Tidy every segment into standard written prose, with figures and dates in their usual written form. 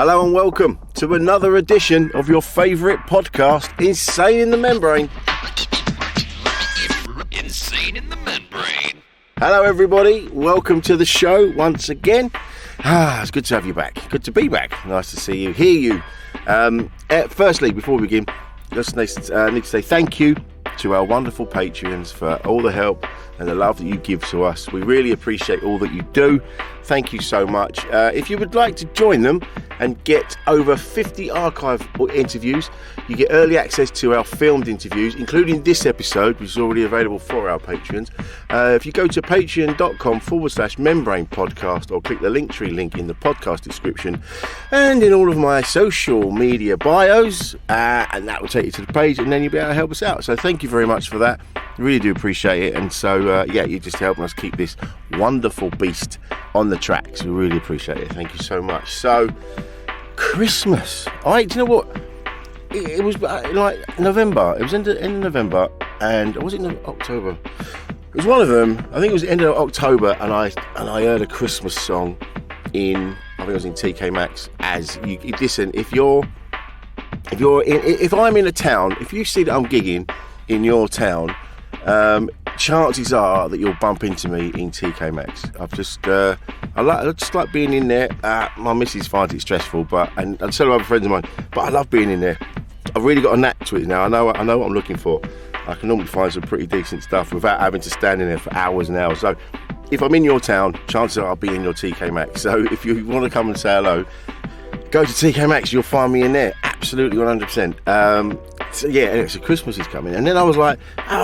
Hello and welcome to another edition of your favourite podcast, Insane in the Membrane. Insane in the Membrane. Hello everybody, welcome to the show once again. It's good to have you back. Good to be back. Nice to see you, hear you. Firstly, before we begin, just need to say thank you to our wonderful Patreons for all the help and the love that you give to us. We really appreciate all that you do. Thank you so much. If you would like to join them and get over 50 archive interviews, you get early access to our filmed interviews, including this episode, which is already available for our patrons. If you go to patreon.com/membrane podcast or click the Linktree link in the podcast description and in all of my social media bios, and that will take you to the page, and then you'll be able to help us out. So thank you very much for that. I really do appreciate it. And so, you're just helping us keep this wonderful beast on the tracks. We really appreciate it. Thank you so much. So, Christmas. Do you know what? It was like November. It was end of November, and was it October? It was one of them. I think it was the end of October, and I heard a Christmas song in. I think it was in TK Maxx. As you listen, if I'm in a town, if you see that I'm gigging in your town, chances are that you'll bump into me in TK Maxx. I just like being in there. My missus finds it stressful, and so do other friends of mine. But I love being in there. I've really got a knack to it now. I know what I'm looking for. I can normally find some pretty decent stuff without having to stand in there for hours and hours. So if I'm in your town, chances are I'll be in your TK Maxx. So if you want to come and say hello, go to TK Maxx. You'll find me in there. Absolutely 100%. So yeah, so Christmas is coming, and then I was like,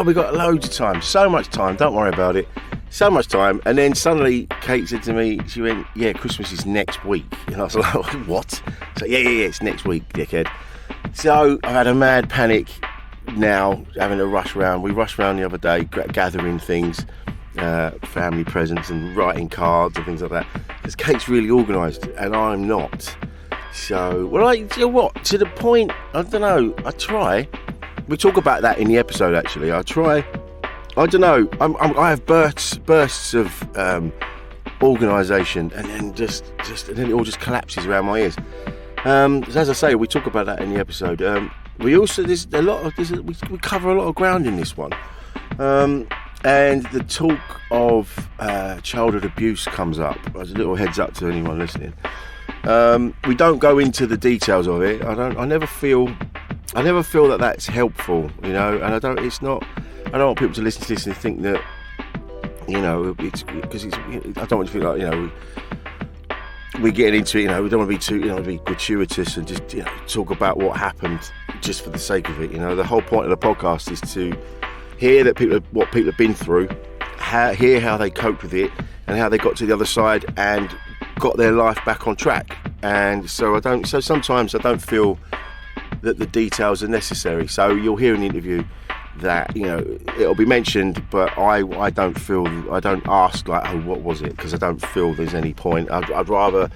we got loads of time, so much time, don't worry about it, so much time. And then suddenly Kate said to me, she went, Christmas is next week. And I was like, what? So yeah, it's next week, dickhead. So I had a mad panic now, having to rush around. We rushed around the other day, gathering things, family presents and writing cards and things like that, because Kate's really organised and I'm not. So, you know what? To the point, I don't know. I try. We talk about that in the episode. Actually, I try. I don't know. I have bursts of organisation, and then and then it all just collapses around my ears. As I say, we talk about that in the episode. We also we cover a lot of ground in this one, and the talk of childhood abuse comes up. As a little heads up to anyone listening. We don't go into the details of it. I never feel that that's helpful, you know. And I don't want people to listen to this and think that, you know, it's because I don't want to feel like, you know, we get into it. You know, we don't want to be gratuitous and just, you know, talk about what happened just for the sake of it. You know, the whole point of the podcast is to hear what people have been through, hear how they coped with it, and how they got to the other side and got their life back on track. And so sometimes I don't feel that the details are necessary. So you'll hear in the interview that, you know, it'll be mentioned, but I don't ask like, what was it? Because I don't feel there's any point. I'd rather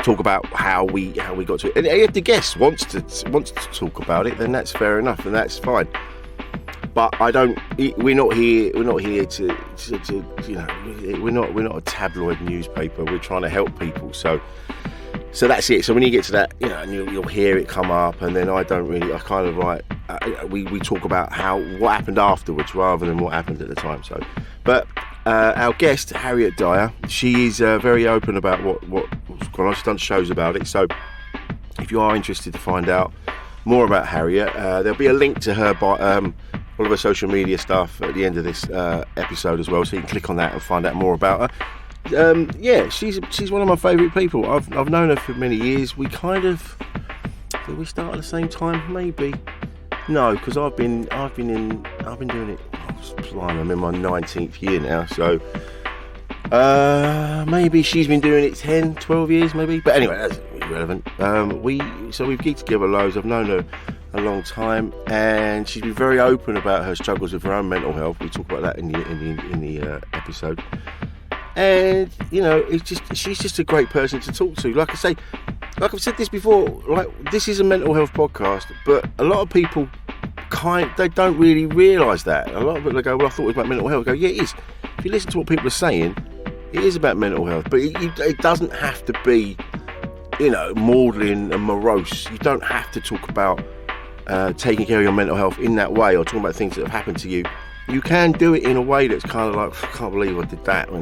talk about how we got to it. And if the guest wants to talk about it, then that's fair enough, and that's fine. But we're not here to you know, we're not a tabloid newspaper. We're trying to help people. So that's it. So when you get to that, you know, and you'll hear it come up, and then I kind of like, we talk about what happened afterwards rather than what happened at the time. So, but our guest, Harriet Dyer, she is very open about what's going on. She's done shows about it. So if you are interested to find out more about Harriet, there'll be a link to her all of her social media stuff at the end of this episode as well, so you can click on that and find out more about her. She's one of my favourite people. I've known her for many years. Did we start at the same time? Maybe. No, because I've been doing it. I'm in my 19th year now, so maybe she's been doing it 10, 12 years, maybe. But anyway, that's irrelevant. We've geeked together loads. I've known her a long time, and she's been very open about her struggles with her own mental health. We talk about that in the episode. And you know, she's just a great person to talk to. Like I say, like I've said this before, like, this is a mental health podcast, but a lot of people they don't really realise that. A lot of people go, well, I thought it was about mental health. I go, yeah, it is. If you listen to what people are saying, it is about mental health, but it doesn't have to be maudlin and morose. You don't have to talk about taking care of your mental health in that way, or talking about things that have happened to you. You can do it in a way that's kind of like, I can't believe I did that.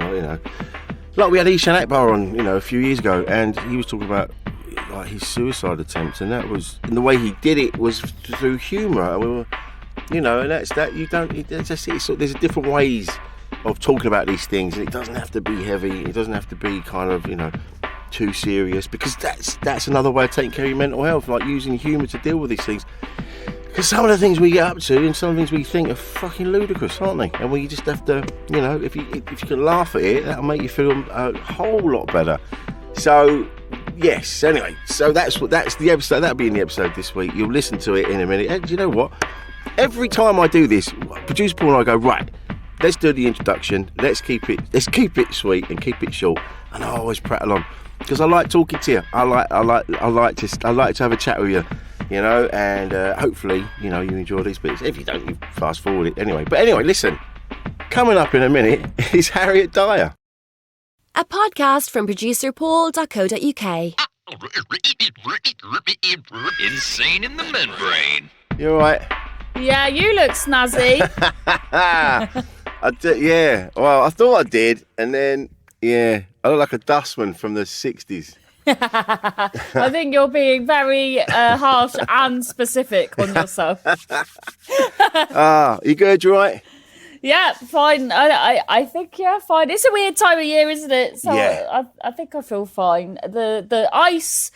Like we had Ishan Akbar on, a few years ago, and he was talking about like his suicide attempts, and the way he did it was through humour. And we were, and that's that. You don't. It's just there's different ways of talking about these things, and it doesn't have to be heavy. It doesn't have to be kind of too serious, because that's another way of taking care of your mental health, like using humour to deal with these things. Because some of the things we get up to and some of the things we think are fucking ludicrous, aren't they? And we just have to, if you can laugh at it, that'll make you feel a whole lot better. So, yes. Anyway, so that's the episode. That'll be in the episode this week. You'll listen to it in a minute. And do you know what? Every time I do this, producer Paul and I go, right, let's do the introduction. Let's keep it sweet and keep it short. And I always prattle on because I like talking to you. I like to have a chat with you. And hopefully, you enjoy these bits. If you don't, you fast forward it anyway. But anyway, listen, coming up in a minute is Harriet Dyer. A podcast from producerpaul.co.uk. Insane in the membrane. You all right? Yeah, you look snazzy. I did, yeah. Well, I thought I did. And then, I look like a dustman from the 60s. I think you're being very harsh and specific on yourself. You good? You right? Yeah, fine. I think, fine. It's a weird time of year, isn't it? So yeah. I think I feel fine. The ice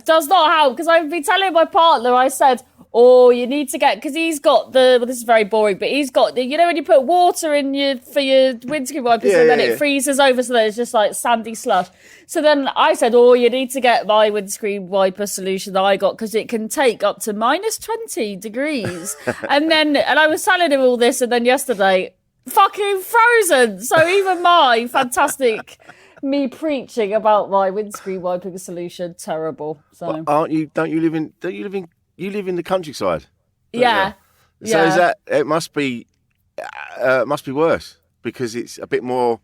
does not help, because I've been telling my partner, I said, you need to get, because he's got this is very boring, but he's got when you put water in for your windscreen wipers, and then it freezes over, so that it's just like sandy slush. So then I said, you need to get my windscreen wiper solution that I got, because it can take up to minus 20 degrees. and I was telling him all this, and then yesterday, fucking frozen. So even my fantastic me preaching about my windscreen wiping solution, terrible. So well, you live in the countryside? Yeah. So is that, it must be worse, because it's a bit more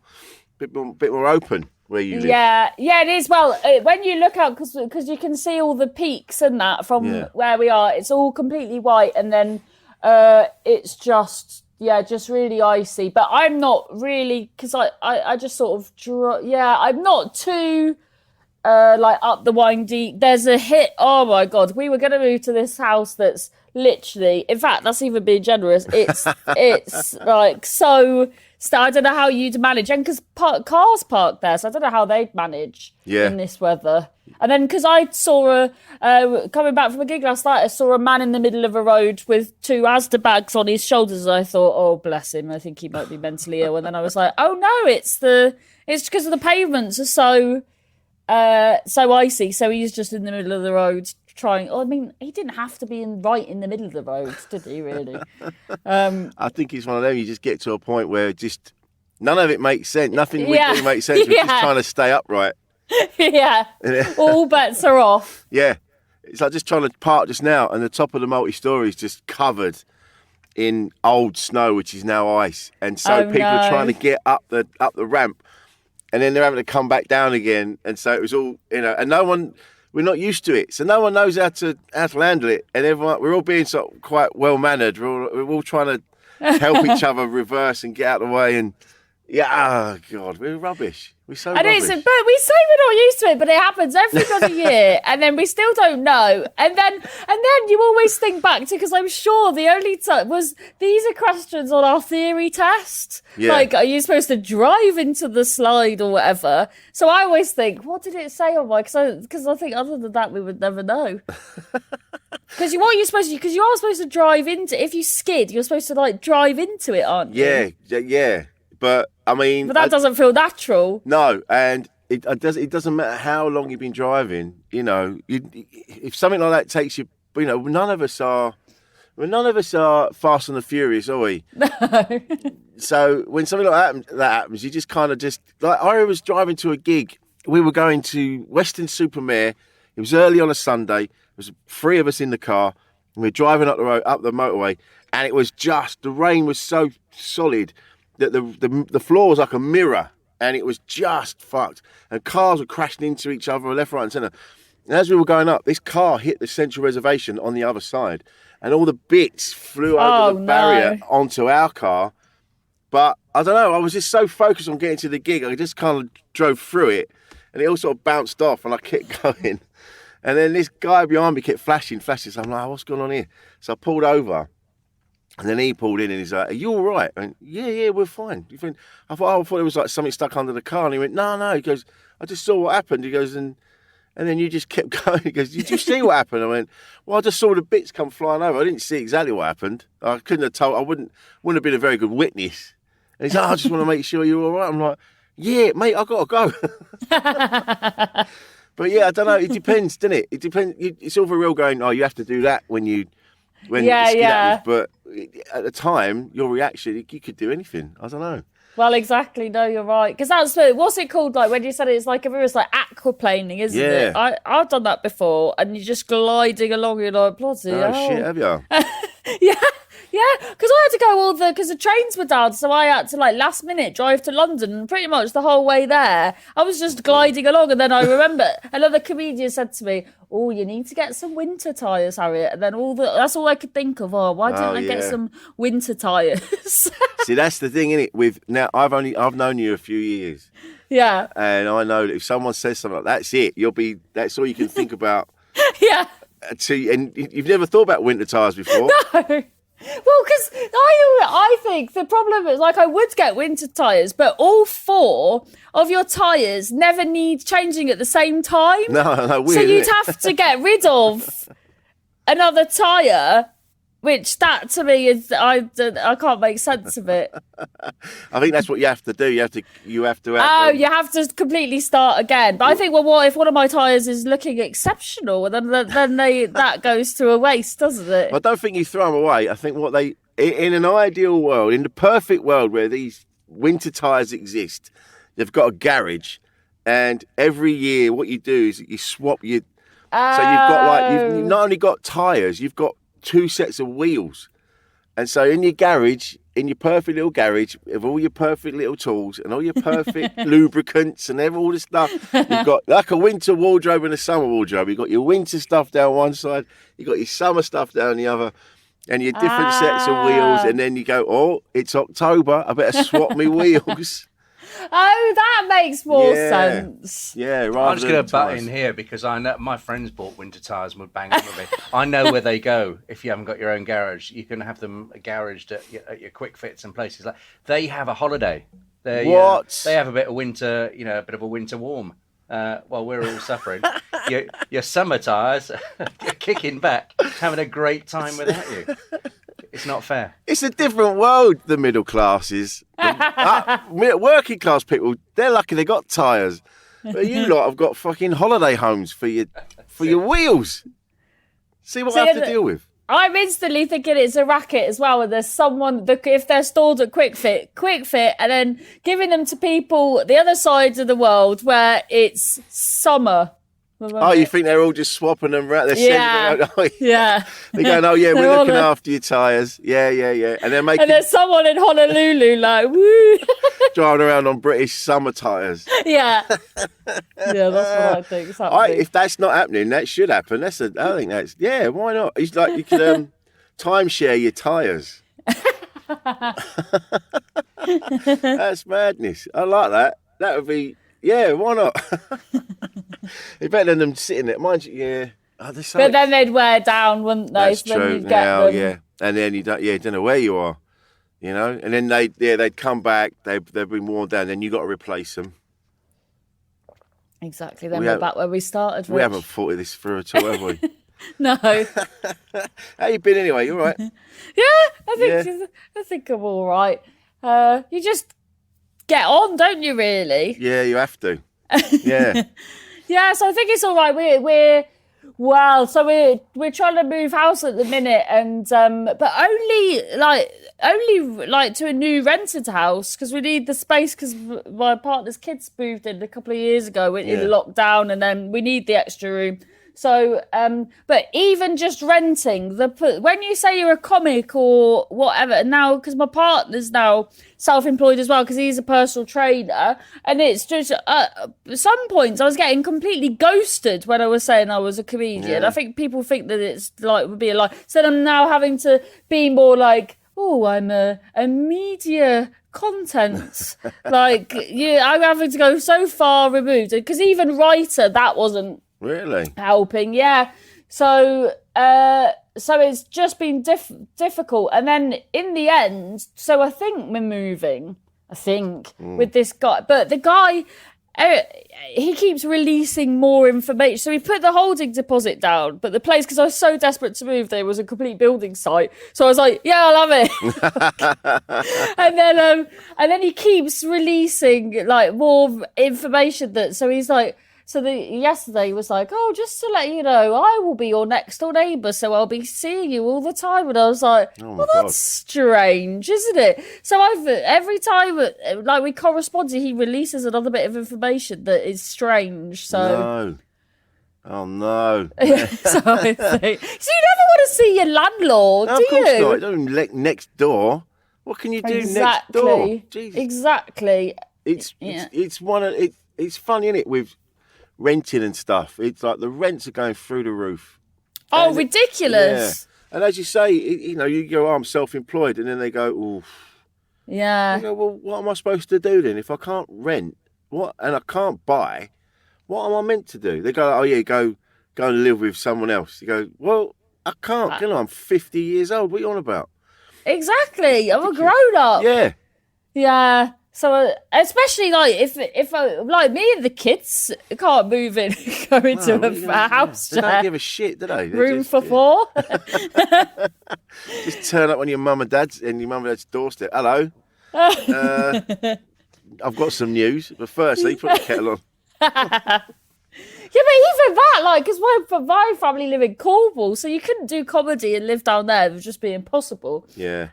open where you live. Yeah, it is. Well, when you look out, because you can see all the peaks and that from where we are, it's all completely white, and then it's just really icy. But I'm not really, because I just sort of I'm not too up the windy. There's a hit. Oh my God, we were going to move to this house that's literally, in fact, that's even being generous. It's like so. I don't know how you'd manage, and because cars parked there, so I don't know how they'd manage in this weather. And then because I saw coming back from a gig last night, I saw a man in the middle of a road with 2 Asda bags on his shoulders, and I thought, oh bless him, I think he might be mentally ill. And then I was like, oh no, it's because of the pavements are so icy, so he's just in the middle of the road trying. He didn't have to be right in the middle of the road, did he really? I think it's one of them, you just get to a point where just none of it makes sense. Nothing really makes sense. We're just trying to stay upright. All bets are off. Yeah, it's like just trying to park just now, and the top of the multi-story is just covered in old snow, which is now ice, and so people are trying to get up the ramp, and then they're having to come back down again, and so it was all and no one. We're not used to it, so no one knows how to handle it, and we're all being sort of quite well mannered. We're all trying to help each other reverse and get out of the way, and God, we're rubbish. We're so rubbish. But we say we're not used to it, but it happens every bloody year, and then we still don't know, and then you always think back to, because I'm sure the only time was, these are questions on our theory test, like, are you supposed to drive into the slide or whatever? So I always think, what did it say on my? Because I think other than that we would never know. Because you are supposed to drive into, if you skid, you're supposed to like drive into it, aren't you? Yeah. But that doesn't feel natural. No, and it doesn't matter how long you've been driving. If something like that takes you, none of us are Fast and the Furious, are we? No. So when something like that happens, you just kind of like, I was driving to a gig. We were going to Western Supermare. It was early on a Sunday. There was 3 of us in the car, and we were driving up the road, up the motorway, and it was just, the rain was so solid that the floor was like a mirror, and it was just fucked. And cars were crashing into each other left, right and centre. And as we were going up, this car hit the central reservation on the other side, and all the bits flew over the barrier onto our car. But I don't know, I was just so focused on getting to the gig, I just kind of drove through it, and it all sort of bounced off, and I kept going. And then this guy behind me kept flashing. So I'm like, what's going on here? So I pulled over, and then he pulled in, and he's like, are you all right? I went, yeah, we're fine. I thought it was like something stuck under the car. And he went, no. He goes, I just saw what happened. He goes, and then you just kept going. He goes, did you see what happened? I went, well, I just saw the bits come flying over. I didn't see exactly what happened. I couldn't have told. I wouldn't have been a very good witness. And he's like, I just want to make sure you're all right. I'm like, yeah, mate, I got to go. But yeah, I don't know. It depends, doesn't it? It depends. It's all very real going, oh, you have to do that when the skid happens. But at the time, your reaction, you could do anything. I don't know. Well, exactly. No, you're right. Because what's it called? Like when you said it's like, it's like aquaplaning, isn't it? I've done that before, and you're just gliding along. You're like, bloody hell. Shit, have you? Yeah, because I had to go because the trains were down, so I had to last minute drive to London, and pretty much the whole way there, I was just gliding along, and then I remember another comedian said to me, oh, you need to get some winter tyres, Harriet, and then that's all I could think of, why didn't I get some winter tyres? See, that's the thing, innit? Now, I've known you a few years. Yeah. And I know that if someone says something like that's it, that's all you can think about. Yeah. And you've never thought about winter tyres before? No. Well, because I think the problem is, I would get winter tyres, but all 4 of your tyres never need changing at the same time. No, weird, so you'd have to get rid of another tyre, which that to me is, I can't make sense of it. I think that's what you have to do. You have to. You have to completely start again. But I think, well, what if one of my tyres is looking exceptional, then that goes to a waste, doesn't it? I don't think you throw them away. I think in an ideal world, in the perfect world where these winter tyres exist, they've got a garage, and every year what you do is you swap your. So you've not only got tyres, you've got 2 sets of wheels. And so in your garage, in your perfect little garage, with all your perfect little tools and all your perfect lubricants and all the stuff, you've got like a winter wardrobe and a summer wardrobe. You've got your winter stuff down one side, you've got your summer stuff down the other, and your different sets of wheels. And then you go, oh, it's October, I better swap my wheels. Oh, that makes more sense. Yeah, I'm just going to butt in here because I know my friends bought winter tyres and would bang them with me. I know where they go if you haven't got your own garage. You can have them garaged at your quick fits and places like. They have a holiday. They have a bit of winter, a bit of a winter warm. While we're all suffering, your summer tyres are kicking back, having a great time without you. It's not fair. It's a different world, the middle classes. Working class people, they're lucky they got tyres. But you lot have got fucking holiday homes for your wheels. See what I have to deal with. I'm instantly thinking it's a racket as well. And there's someone, if they're stored at Quick Fit, and then giving them to people the other side of the world where it's summer. Oh, you think they're all just swapping them around? They're yeah. They're going, oh, yeah, we're looking after your tyres. Yeah. And they're making... And there's someone in Honolulu like, woo. driving around on British summer tyres. Yeah. Yeah, that's what I think. If that's not happening, that should happen. I think that's... Yeah, why not? It's like you could timeshare your tyres. That's madness. I like that. That would be... Yeah, why not? It's better than them sitting there. Mind you, yeah. Oh, but then they'd wear down, wouldn't they? That's true. Now, yeah. And then you don't know where you are, And then they'd come back. They'd been worn down. Then you got to replace them. Exactly. Then we're back where we started. We haven't thought of this through at all, have we? No. How you been anyway? You all right? Yeah, I think I'm all right. You just get on, don't you? Really? Yeah, you have to. Yeah. Yeah, so I think it's all right. We're trying to move house at the minute, and but only to a new rented house because we need the space because my partner's kids moved in a couple of years ago in lockdown, and then we need the extra room. So, but even just renting when you say you're a comic or whatever, now, because my partner's now self-employed as well, because he's a personal trainer, and it's just, at some points I was getting completely ghosted when I was saying I was a comedian. Yeah. I think people think that it's like, would be a lie. So I'm now having to be more like, oh, I'm a media content. Like, yeah, I'm having to go so far removed, because even writer, that wasn't Really? helping. Yeah. So it's just been difficult. And then in the end, so I think we're moving, with this guy. But the guy, he keeps releasing more information. So we put the holding deposit down, but the place, because I was so desperate to move, there was a complete building site. So I was like, yeah, I love it. and then he keeps releasing like more information so he's like, yesterday he was like, oh, just to let you know, I will be your next door neighbour, so I'll be seeing you all the time. And I was like, well, that's strange, isn't it? So every time like we corresponded, he releases another bit of information that is strange. So No. Oh no. so I think, so you never want to see your landlord, No, do of course you? not. Don't next door. What can you do next door? Jesus. Exactly. It's funny, isn't it, with renting and stuff. It's like the rents are going through the roof. Oh, And ridiculous. Yeah. And as you say, you go, I'm self-employed, and then they go, oh. Yeah. You go, well, what am I supposed to do then? If I can't rent, and I can't buy, what am I meant to do? They go, oh yeah, go and live with someone else. You go, well, I can't, can I? I'm 50 years old. What are you on about? Exactly. I'm a grown up. Yeah. Yeah. So especially like if like me and the kids can't move in, go into a house. They don't give a shit, do they? Room for four. Just turn up on your mum and dad's doorstep. Hello. I've got some news, but firstly, put the kettle on. Yeah, but even that, like, because my family live in Cornwall, so you couldn't do comedy and live down there. It would just be impossible. Yeah.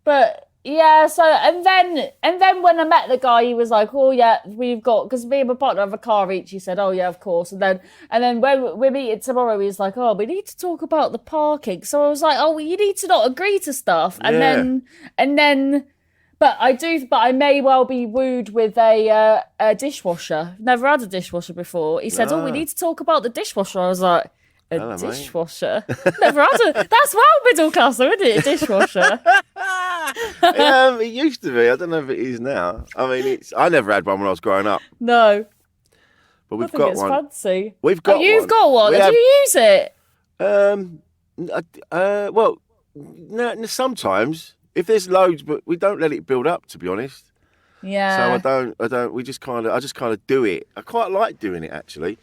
But yeah, so and then when I met the guy, he was like, oh yeah, we've got, because me and my partner have a car each. He said, oh yeah, of course. And then when we're meeting tomorrow, he's like, oh, we need to talk about the parking. So I was like, oh, well, you need to not agree to stuff. And then. But I may well be wooed with a dishwasher. Never had a dishwasher before. He said, oh, we need to talk about the dishwasher. I was like, a dishwasher? Never had that's well middle class though, isn't it? A dishwasher. It used to be. I don't know if it is now. I mean, I never had one when I was growing up. No. But we've I think got it's one. fancy. We've got you've one. got one. Do you use it? Well, no, sometimes. If there's loads, but we don't let it build up, to be honest. Yeah. So I don't. I just kind of do it. I quite like doing it, actually.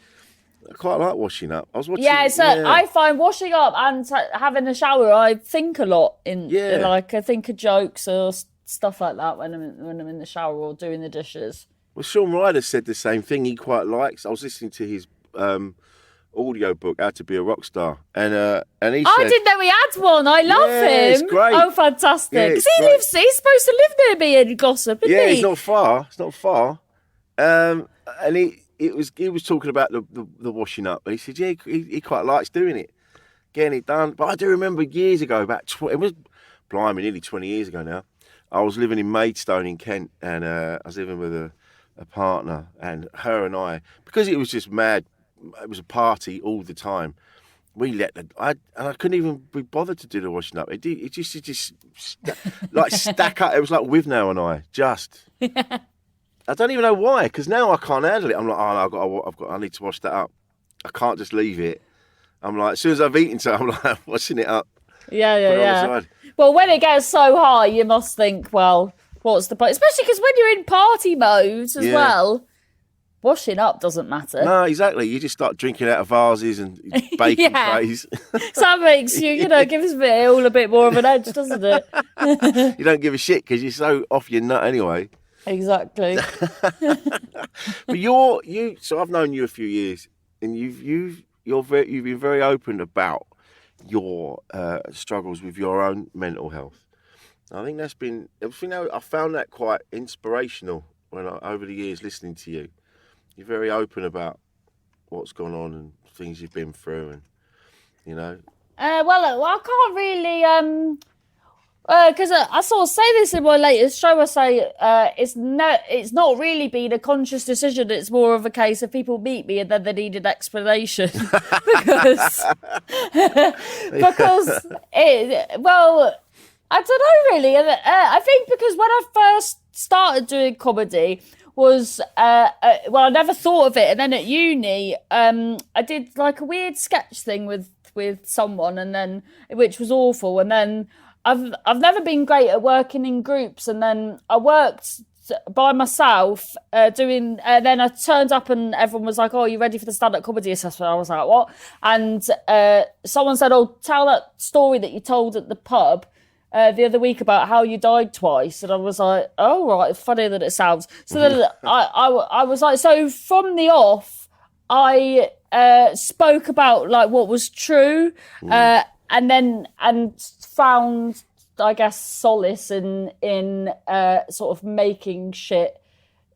I quite like washing up. I was watching. Yeah, so I find washing up and having a shower, I think a lot like I think of jokes or stuff like that when I'm in the shower or doing the dishes. Well, Sean Ryder said the same thing. He quite likes. I was listening to his audio book, How to Be a Rock Star, and he said, I didn't know he had one. I love him. It's great. Oh, fantastic! Yeah, Because he's supposed to live near me in Gossip, isn't he? Yeah, it's not far. And he was talking about the washing up, and he said, yeah, he quite likes doing it, getting it done. But I do remember years ago, it was nearly 20 years ago now. I was living in Maidstone in Kent, and I was living with a partner, and her and I, because it was just mad. It was a party all the time. We I couldn't even be bothered to do the washing up. It just like stack up. It was like with now and I just. I don't even know why, because now I can't handle it. I'm like, I need to wash that up. I can't just leave it. I'm like, as soon as I've eaten something, I'm like washing it up. Yeah. Well, when it gets so high, you must think, well, what's the point? Especially because when you're in party mode as well. Washing up doesn't matter. No, exactly. You just start drinking out of vases and baking trays. So that makes you, gives it all a bit more of an edge, doesn't it? You don't give a shit because you're so off your nut anyway. Exactly. But so I've known you a few years, and you've been very open about your struggles with your own mental health. I think I found that quite inspirational over the years listening to you. You're very open about what's gone on and things you've been through, and you know. Well, I can't really because I sort of say this in my latest show. I say it's not really been a conscious decision. It's more of a case of people meet me and then they need an explanation because I don't know really. I think because when I first started doing comedy was I never thought of it, and then at uni I did like a weird sketch thing with someone, and then which was awful, and then I've never been great at working in groups, and then I worked by myself doing. Then I turned up and everyone was like, "Oh, you ready for the stand-up comedy assessment?" I was like, "What?" And someone said, "Oh, tell that story that you told at the pub the other week about how you died twice." And I was like, "Oh, right, funny that it sounds." So then I was like, so from the off, I spoke about like what was true, and found, I guess, solace in sort of making shit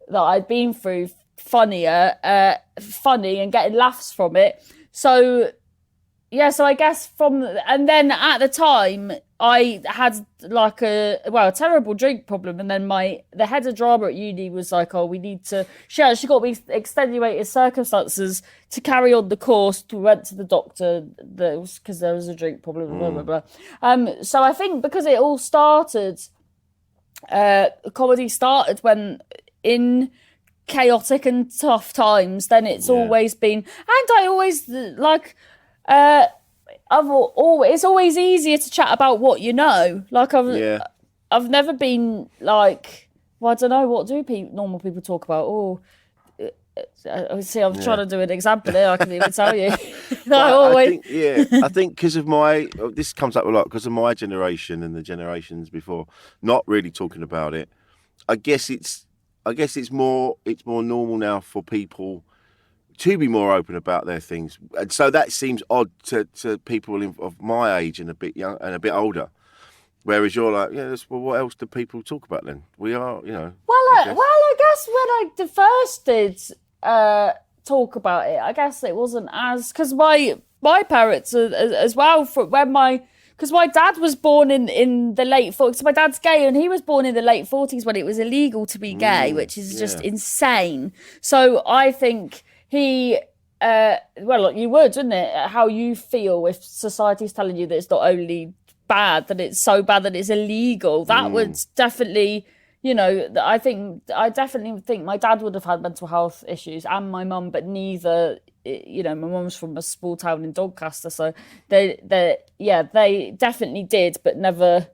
that I'd been through funny and getting laughs from it. So yeah, so I guess and then at the time I had like a terrible drink problem, and then the head of drama at uni was like, "Oh, we need to." She actually got me extenuated circumstances to carry on the course. We went to the doctor because there was a drink problem. Blah blah blah. So I think because it all started, comedy started when in chaotic and tough times. Then it's always been, and I always like. It's always easier to chat about what you know. Like I've never been like, well, I don't know, what do normal people talk about? Oh, see, I'm trying to do an example here. I can even tell you. I think because of this comes up a lot because of my generation and the generations before, not really talking about it. I guess it's more normal now for people to be more open about their things, and so that seems odd to people of my age and a bit young and a bit older. Whereas you're like, well, what else do people talk about then? We are, Well, I guess when I first did talk about it, I guess it wasn't as because my parents as well because my dad was born in the late 40s. My dad's gay, and he was born in the late 40s when it was illegal to be gay, which is just insane. So I think. You would, wouldn't it? How you feel if society's telling you that it's not only bad, that it's so bad that it's illegal. That would definitely, I definitely think my dad would have had mental health issues, and my mum, but neither. My mum's from a small town in Doncaster, so they definitely did, but never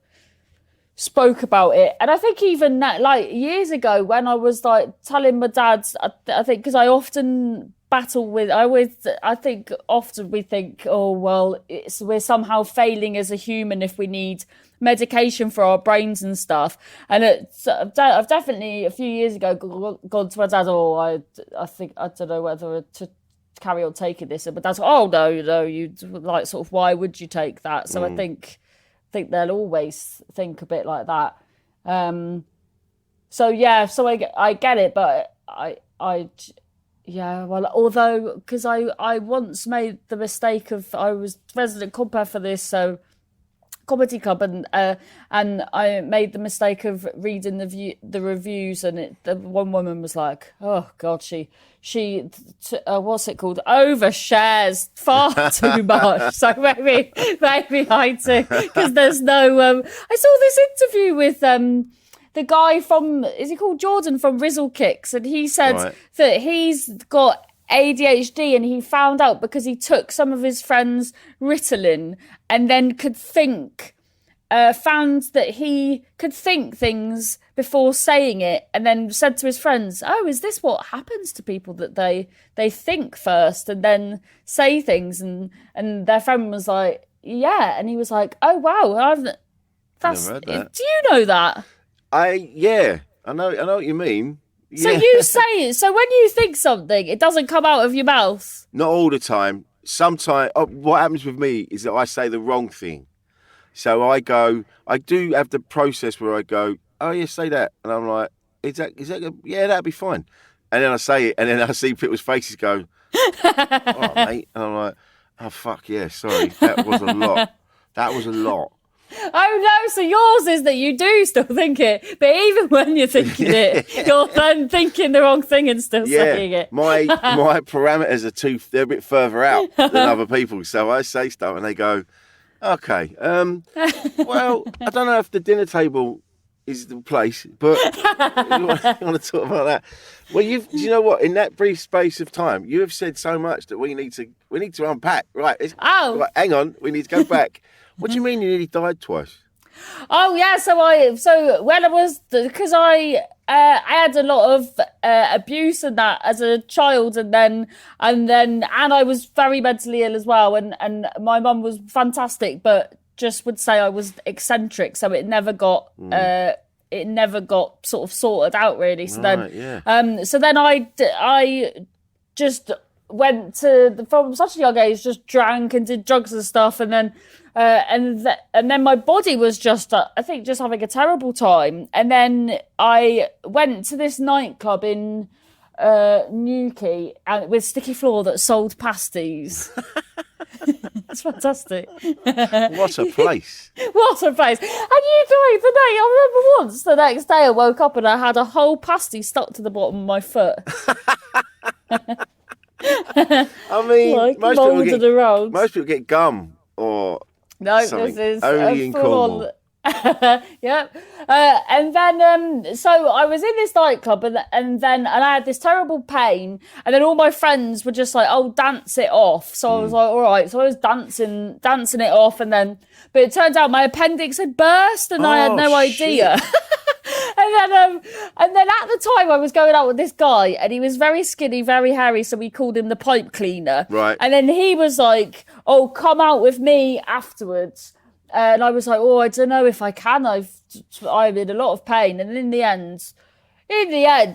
spoke about it. And I think even that, like years ago when I was like telling my dad, I think because I often battle with, I think often we think, oh well, we're somehow failing as a human if we need medication for our brains and stuff. And I've definitely a few years ago gone to my dad, I think I don't know whether to carry on taking this, and my dad's like, oh no, you like sort of why would you take that? So I think they'll always think a bit like that. So I get it, but although because I once made the mistake of, I was resident compere for this comedy club, and I made the mistake of reading the reviews, and the one woman was like, oh god, she what's it called, overshares far too much. So maybe I do, because there's no I saw this interview with the guy from, is he called Jordan from Rizzle Kicks, and he said that he's got ADHD, and he found out because he took some of his friends' Ritalin and then found that he could think things before saying it, and then said to his friends, oh, is this what happens to people, that they think first and then say things? And their friend was like, yeah. And he was like, oh wow, that's, never heard that. Do you know that? I know what you mean. So you say it. So when you think something, it doesn't come out of your mouth? Not all the time. Sometimes what happens with me is that I say the wrong thing. So I do have the process where I go, oh yeah, say that. And I'm like, is that good? Yeah, that'd be fine. And then I say it, and then I see people's faces go, Oh, mate. And I'm like, oh, fuck yeah, sorry. That was a lot. That was a lot. Oh no, so yours is that you do still think it, but even when you're thinking it, you're then thinking the wrong thing and still saying it. My parameters are they're a bit further out than other people's, so I say stuff and they go, okay, well, I don't know if the dinner table is the place, but you want to talk about that? Well, do you know what? In that brief space of time, you have said so much that we need to unpack. Right? Right, hang on, we need to go back. What do you mean you nearly died twice? Oh yeah, so when I was, because I had a lot of abuse and that as a child, and I was very mentally ill as well, and my mum was fantastic, but just would say I was eccentric, so it never got sort of sorted out really. So then I just went from such a young age, just drank and did drugs and stuff, and then my body was just I think just having a terrible time. And then I went to this nightclub in Newquay with sticky floor that sold pasties. It's fantastic. What a place. What a place. And you died the day. I remember once the next day I woke up and I had a whole pasty stuck to the bottom of my foot. I mean, like, most people get gum or something. This is only in Cornwall. Yep. And then so I was in this nightclub and I had this terrible pain, and then all my friends were just like, oh, dance it off. So I was like, all right. So I was dancing it off, but it turned out my appendix had burst and I had no idea. And then at the time I was going out with this guy, and he was very skinny, very hairy, so we called him the pipe cleaner. Right. And then he was like, oh, come out with me afterwards. And I was like, oh, I don't know if I can. I'm in a lot of pain. And in the end,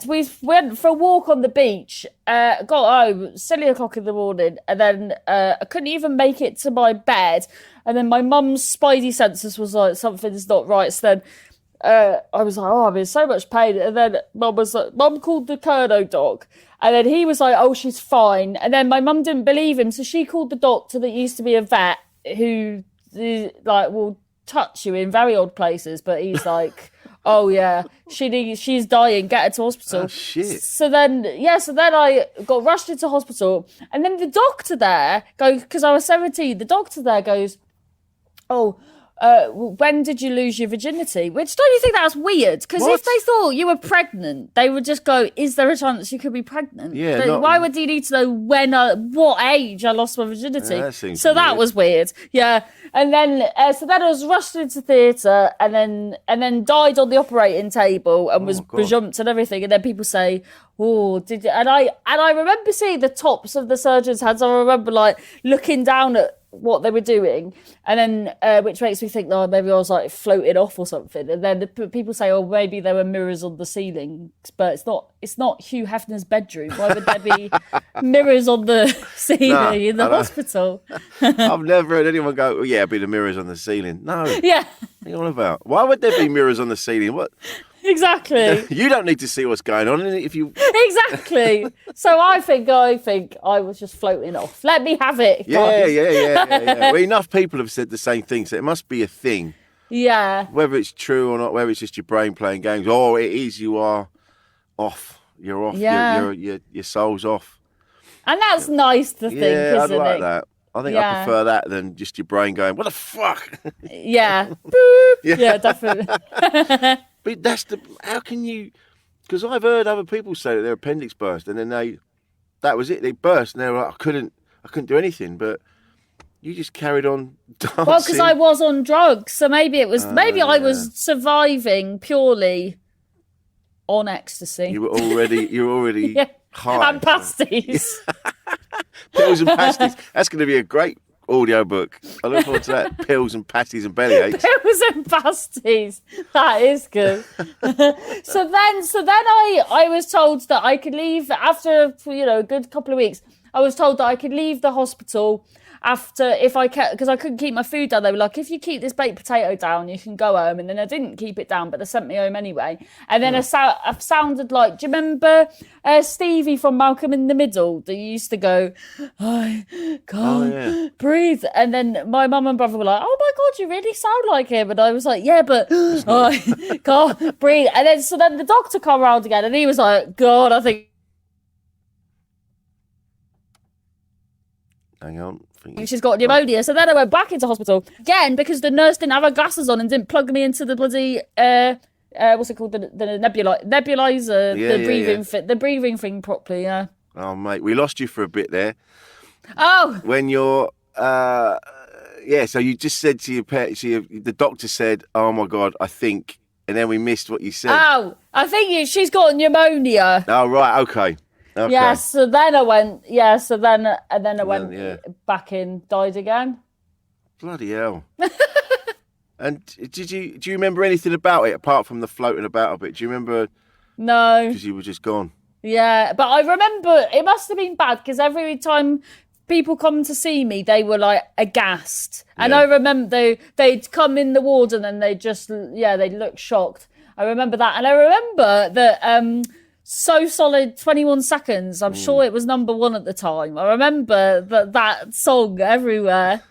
we went for a walk on the beach, got home, silly o'clock in the morning, and then I couldn't even make it to my bed. And then my mum's spidey senses was like, something's not right. So then I was like, oh, I'm in so much pain. And then mum called the Kerno dog. And then he was like, oh, she's fine. And then my mum didn't believe him. So she called the doctor that used to be a vet who will touch you in very odd places. But he's like, oh, yeah, she's dying. Get her to hospital. Oh, shit. So then I got rushed into hospital. And then the doctor there goes, because I was 17, the doctor there goes, oh, when did you lose your virginity? Which, don't you think that's weird? Because if they thought you were pregnant, they would just go, is there a chance you could be pregnant? Yeah. Why would you need to know what age I lost my virginity? That was weird. Yeah. And then I was rushed into theatre and then died on the operating table and was presumped and everything. And then people say, oh, did you? And I remember seeing the tops of the surgeons' heads. I remember like looking down at what they were doing, and then which makes me think, oh, maybe I was like floating off or something. And then people say, oh, maybe there were mirrors on the ceiling, but it's not Hugh Hefner's bedroom. Why would there be mirrors on the ceiling in the hospital? I've never heard anyone go, oh, yeah, it'd be the mirrors on the ceiling. No. Yeah. What are you on about? Why would there be mirrors on the ceiling? What? Exactly. You don't need to see what's going on if you. Exactly. So I think I was just floating off. Let me have it. Guys. Yeah. Well, enough people have said the same thing, so it must be a thing. Yeah. Whether it's true or not, whether it's just your brain playing games. Oh, it is. You are off. You're off. Yeah. Your soul's off. And that's nice to think, isn't it? I like that. I think I prefer that than just your brain going, what the fuck? Yeah. Boop. Yeah, definitely. But how can you, because I've heard other people say that their appendix burst and then that was it, they burst and they were like, I couldn't do anything, but you just carried on dancing. Well, because I was on drugs, so maybe it was, I was surviving purely on ecstasy. You were already high. And pasties. Pills and pasties. That's going to be a great audio book. I look forward to that. Pills and pasties and bellyaches. Pills and pasties. That is good. So then I was told that I could leave after a good couple of weeks. I was told that I could leave the hospital after, if I kept, because I couldn't keep my food down, they were like, if you keep this baked potato down, you can go home. And then I didn't keep it down, but they sent me home anyway. And then I sounded like, do you remember Stevie from Malcolm in the Middle that used to go, I can't breathe? And then my mum and brother were like, oh my God, you really sound like him. And I was like, yeah, but I can't breathe. And then, so then the doctor come around again and he was like, God, I think. Hang on. She's got pneumonia. So then I went back into hospital again because the nurse didn't have her glasses on and didn't plug me into the bloody what's it called, the nebulizer, the breathing thing properly. Yeah. Oh mate, we lost you for a bit there. Oh. When you're so you just said to your pet, the doctor said, "Oh my God, I think," and then we missed what you said. Oh, I think she's got pneumonia. Oh right, okay. Yeah, so then I went. Yeah, so then I went back in, died again. Bloody hell! And do you remember anything about it apart from the floating about a bit? Do you remember? No, because you were just gone. Yeah, but I remember it must have been bad because every time people come to see me, they were like aghast, and I remember they'd come in the ward and then they just they looked shocked. I remember that, and I remember that. So Solid 21 Seconds. I'm sure it was number one at the time. I remember that song everywhere.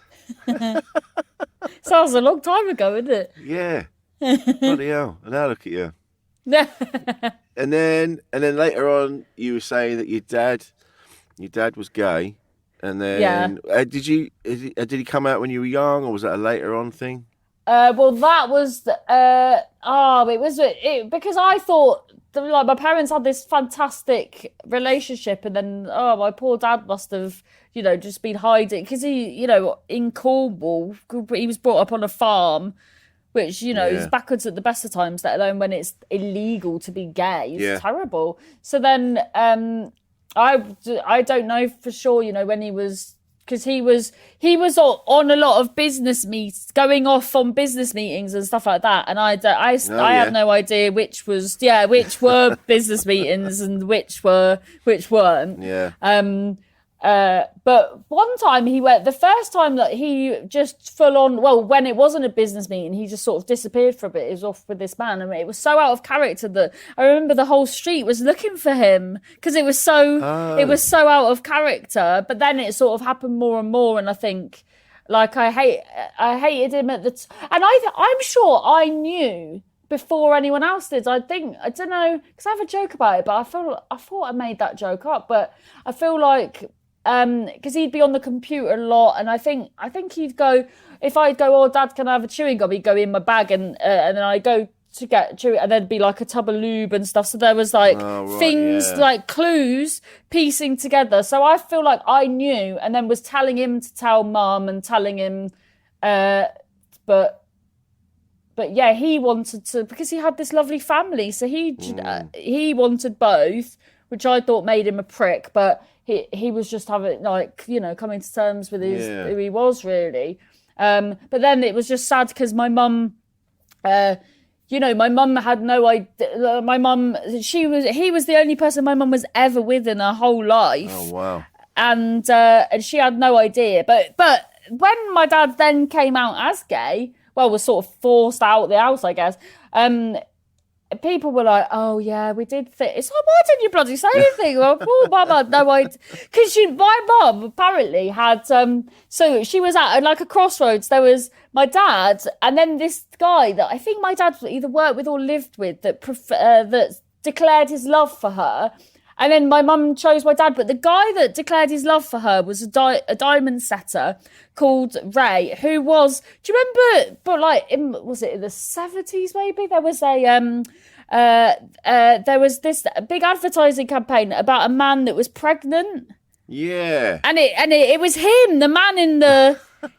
Sounds a long time ago, isn't it? Yeah. Bloody hell. And now look at you. and then later on, you were saying that your dad was gay. And then did he come out when you were young, or was that a later on thing? Well, that was because I thought. Like my parents had this fantastic relationship, and then my poor dad must have, just been hiding because he, in Cornwall, he was brought up on a farm, which is backwards at the best of times, let alone when it's illegal to be gay. It's terrible. So then, I don't know for sure, when he was. Because he was on a lot of business meetings, going off on business meetings and stuff like that, and I had no idea which were business meetings and which weren't. Yeah. But one time he went. The first time that he just full on. Well, when it wasn't a business meeting, he just sort of disappeared for a bit. He was off with this man, and it was so out of character that I remember the whole street was looking for him because it was so out of character. But then it sort of happened more and more, and I think like I hated him at the and I'm sure I knew before anyone else did. I don't know, because I have a joke about it, but I thought I made that joke up, but I feel like. Because he'd be on the computer a lot, and I think he'd go. If I'd go, oh, Dad, can I have a chewing gum? He'd go in my bag, and then I go to get chewing, and there'd be like a tub of lube and stuff. So there was like things like clues piecing together. So I feel like I knew, and then was telling him to tell Mum and telling him, but yeah, he wanted to because he had this lovely family, so he wanted both, which I thought made him a prick, but. He was just having coming to terms with who he was really, but then it was just sad because my mum, my mum had no idea. My mum, he was the only person my mum was ever with in her whole life. Oh wow! And she had no idea. But when my dad then came out as gay, was sort of forced out the house, I guess. People were like, "Oh yeah, we did fit." It's like, why didn't you bloody say anything? Well, poor mum had no idea, because my mum apparently had. So she was at like a crossroads. There was my dad, and then this guy that I think my dad either worked with or lived with that declared his love for her. And then my mum chose my dad, but the guy that declared his love for her was a diamond setter called Ray, who was. Do you remember? But was it in the 70s? Maybe there was there was this big advertising campaign about a man that was pregnant. Yeah. And it was him, the man in the.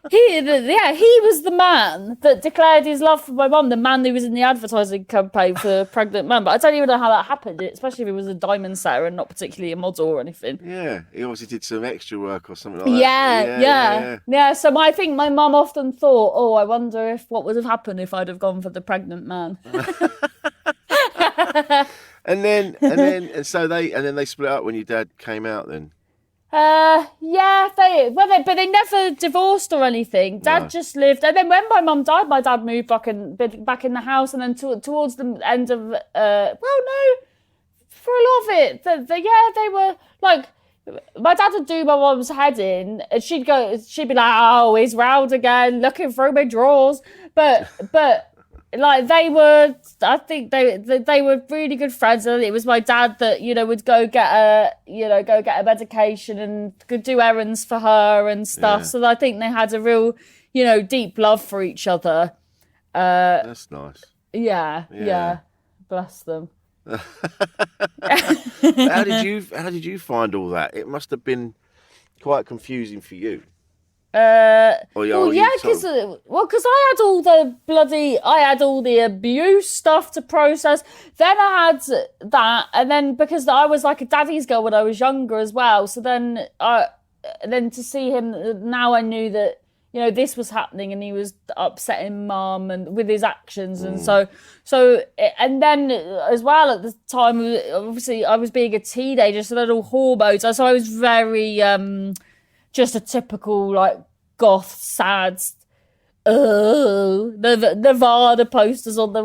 He was the man that declared his love for my mum, the man who was in the advertising campaign for pregnant man. But I don't even know how that happened, especially if he was a diamond setter and not particularly a model or anything. Yeah, he obviously did some extra work or something like that. Yeah. So I think my mum often thought, oh, I wonder what would have happened if I'd have gone for the pregnant man. and then they split up when your dad came out then. Yeah, but they never divorced or anything. Dad just lived, and then when my mum died, my dad moved back in the house, and then towards the end of, for a lot of it, they were like, my dad would do my mum's head in, and she'd be like, oh, he's round again, looking through my drawers, but. Like I think they were really good friends, and it was my dad that would go get a medication and could do errands for her and stuff. So I think they had a real deep love for each other. That's nice. Yeah. Bless them. How did you find all that? It must have been quite confusing for you. Because I had all the abuse stuff to process. Then I had that, and then because I was like a daddy's girl when I was younger as well. So then to see him now, I knew that this was happening, and he was upsetting mum and with his actions, and so and then as well at the time, obviously I was being a teenager, so then all hormones. So I was very just a typical like goth, sad, the Nirvana posters on the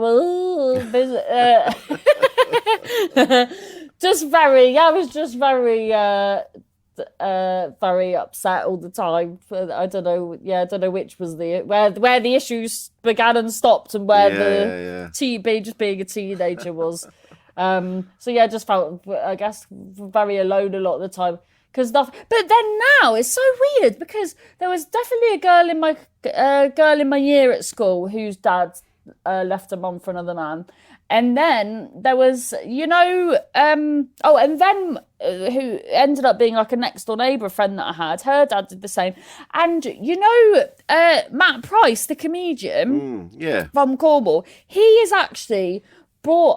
just very. I was just very very upset all the time. I don't know. Yeah, I don't know which was where the issues began and stopped, and where just being a teenager was. So I just felt, I guess, very alone a lot of the time. But then now it's so weird, because there was definitely a girl in my year at school whose dad left her mum for another man, and then there was who ended up being like a next door neighbour friend that I had. Her dad did the same, and Matt Price, the comedian, from Cornwall, he is actually was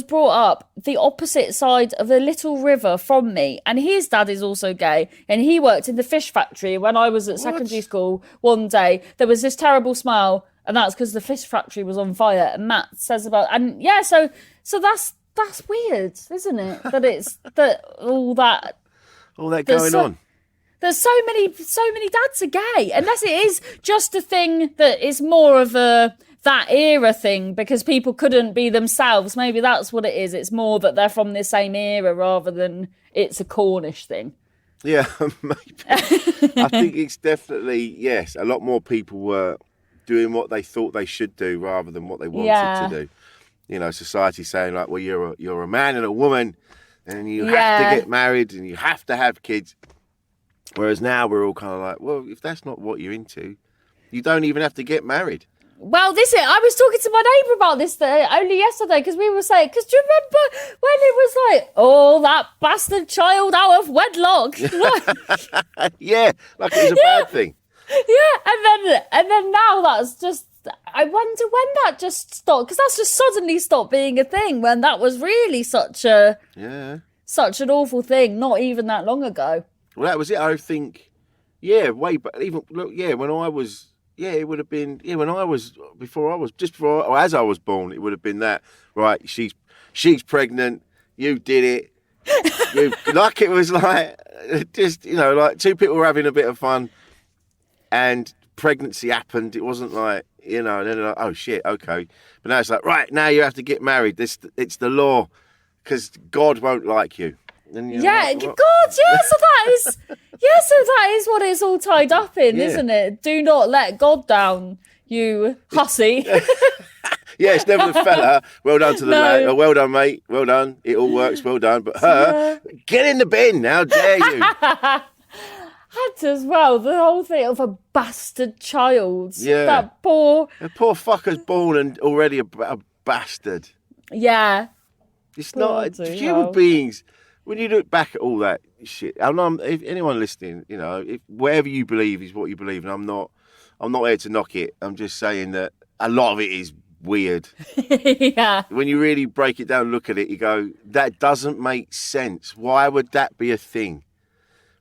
brought up the opposite side of a little river from me, and his dad is also gay, and he worked in the fish factory. When I was at secondary school one day, there was this terrible smell, and that's because the fish factory was on fire. And Matt says so that's weird, isn't it? That it's that all that going on. There's so many dads are gay, unless it is just a thing that is more of that era thing, because people couldn't be themselves. Maybe that's what it is. It's more that they're from the same era rather than it's a Cornish thing. Yeah, maybe. I think it's definitely, yes, a lot more people were doing what they thought they should do rather than what they wanted to do. Society saying like, well, you're a man and a woman, and you have to get married and you have to have kids. Whereas now we're all kind of like, well, if that's not what you're into, you don't even have to get married. Well, I was talking to my neighbour about this only yesterday, because we were saying, because do you remember when it was like, oh, that bastard child out of wedlock? Yeah, like it was a bad thing. Yeah, and then now that's just, I wonder when that just stopped, because that's just suddenly stopped being a thing, when that was really such an awful thing, not even that long ago. Well, that was it. I think, but even when I was. Yeah, it would have been. Yeah, when I was as I was born, it would have been that. Right, she's pregnant. You did it. It was like just like two people were having a bit of fun, and pregnancy happened. It wasn't like and then they're like, oh shit, okay. But now it's like, right, now you have to get married. It's the law, because God won't like you. God, yeah. So that is what it's all tied up in, isn't it? Do not let God down, you hussy. Yeah, it's never the fella. Well done to the man. Oh, well done, mate. Well done. It all works. Well done. But her, get in the bin. How dare you? And as well, the whole thing of a bastard child. Yeah. That poor fucker's born and already a bastard. Yeah. It's not human beings. When you look back at all that shit, if anyone listening, whatever you believe is what you believe, and I'm not here to knock it. I'm just saying that a lot of it is weird. Yeah. When you really break it down, look at it, you go, that doesn't make sense. Why would that be a thing?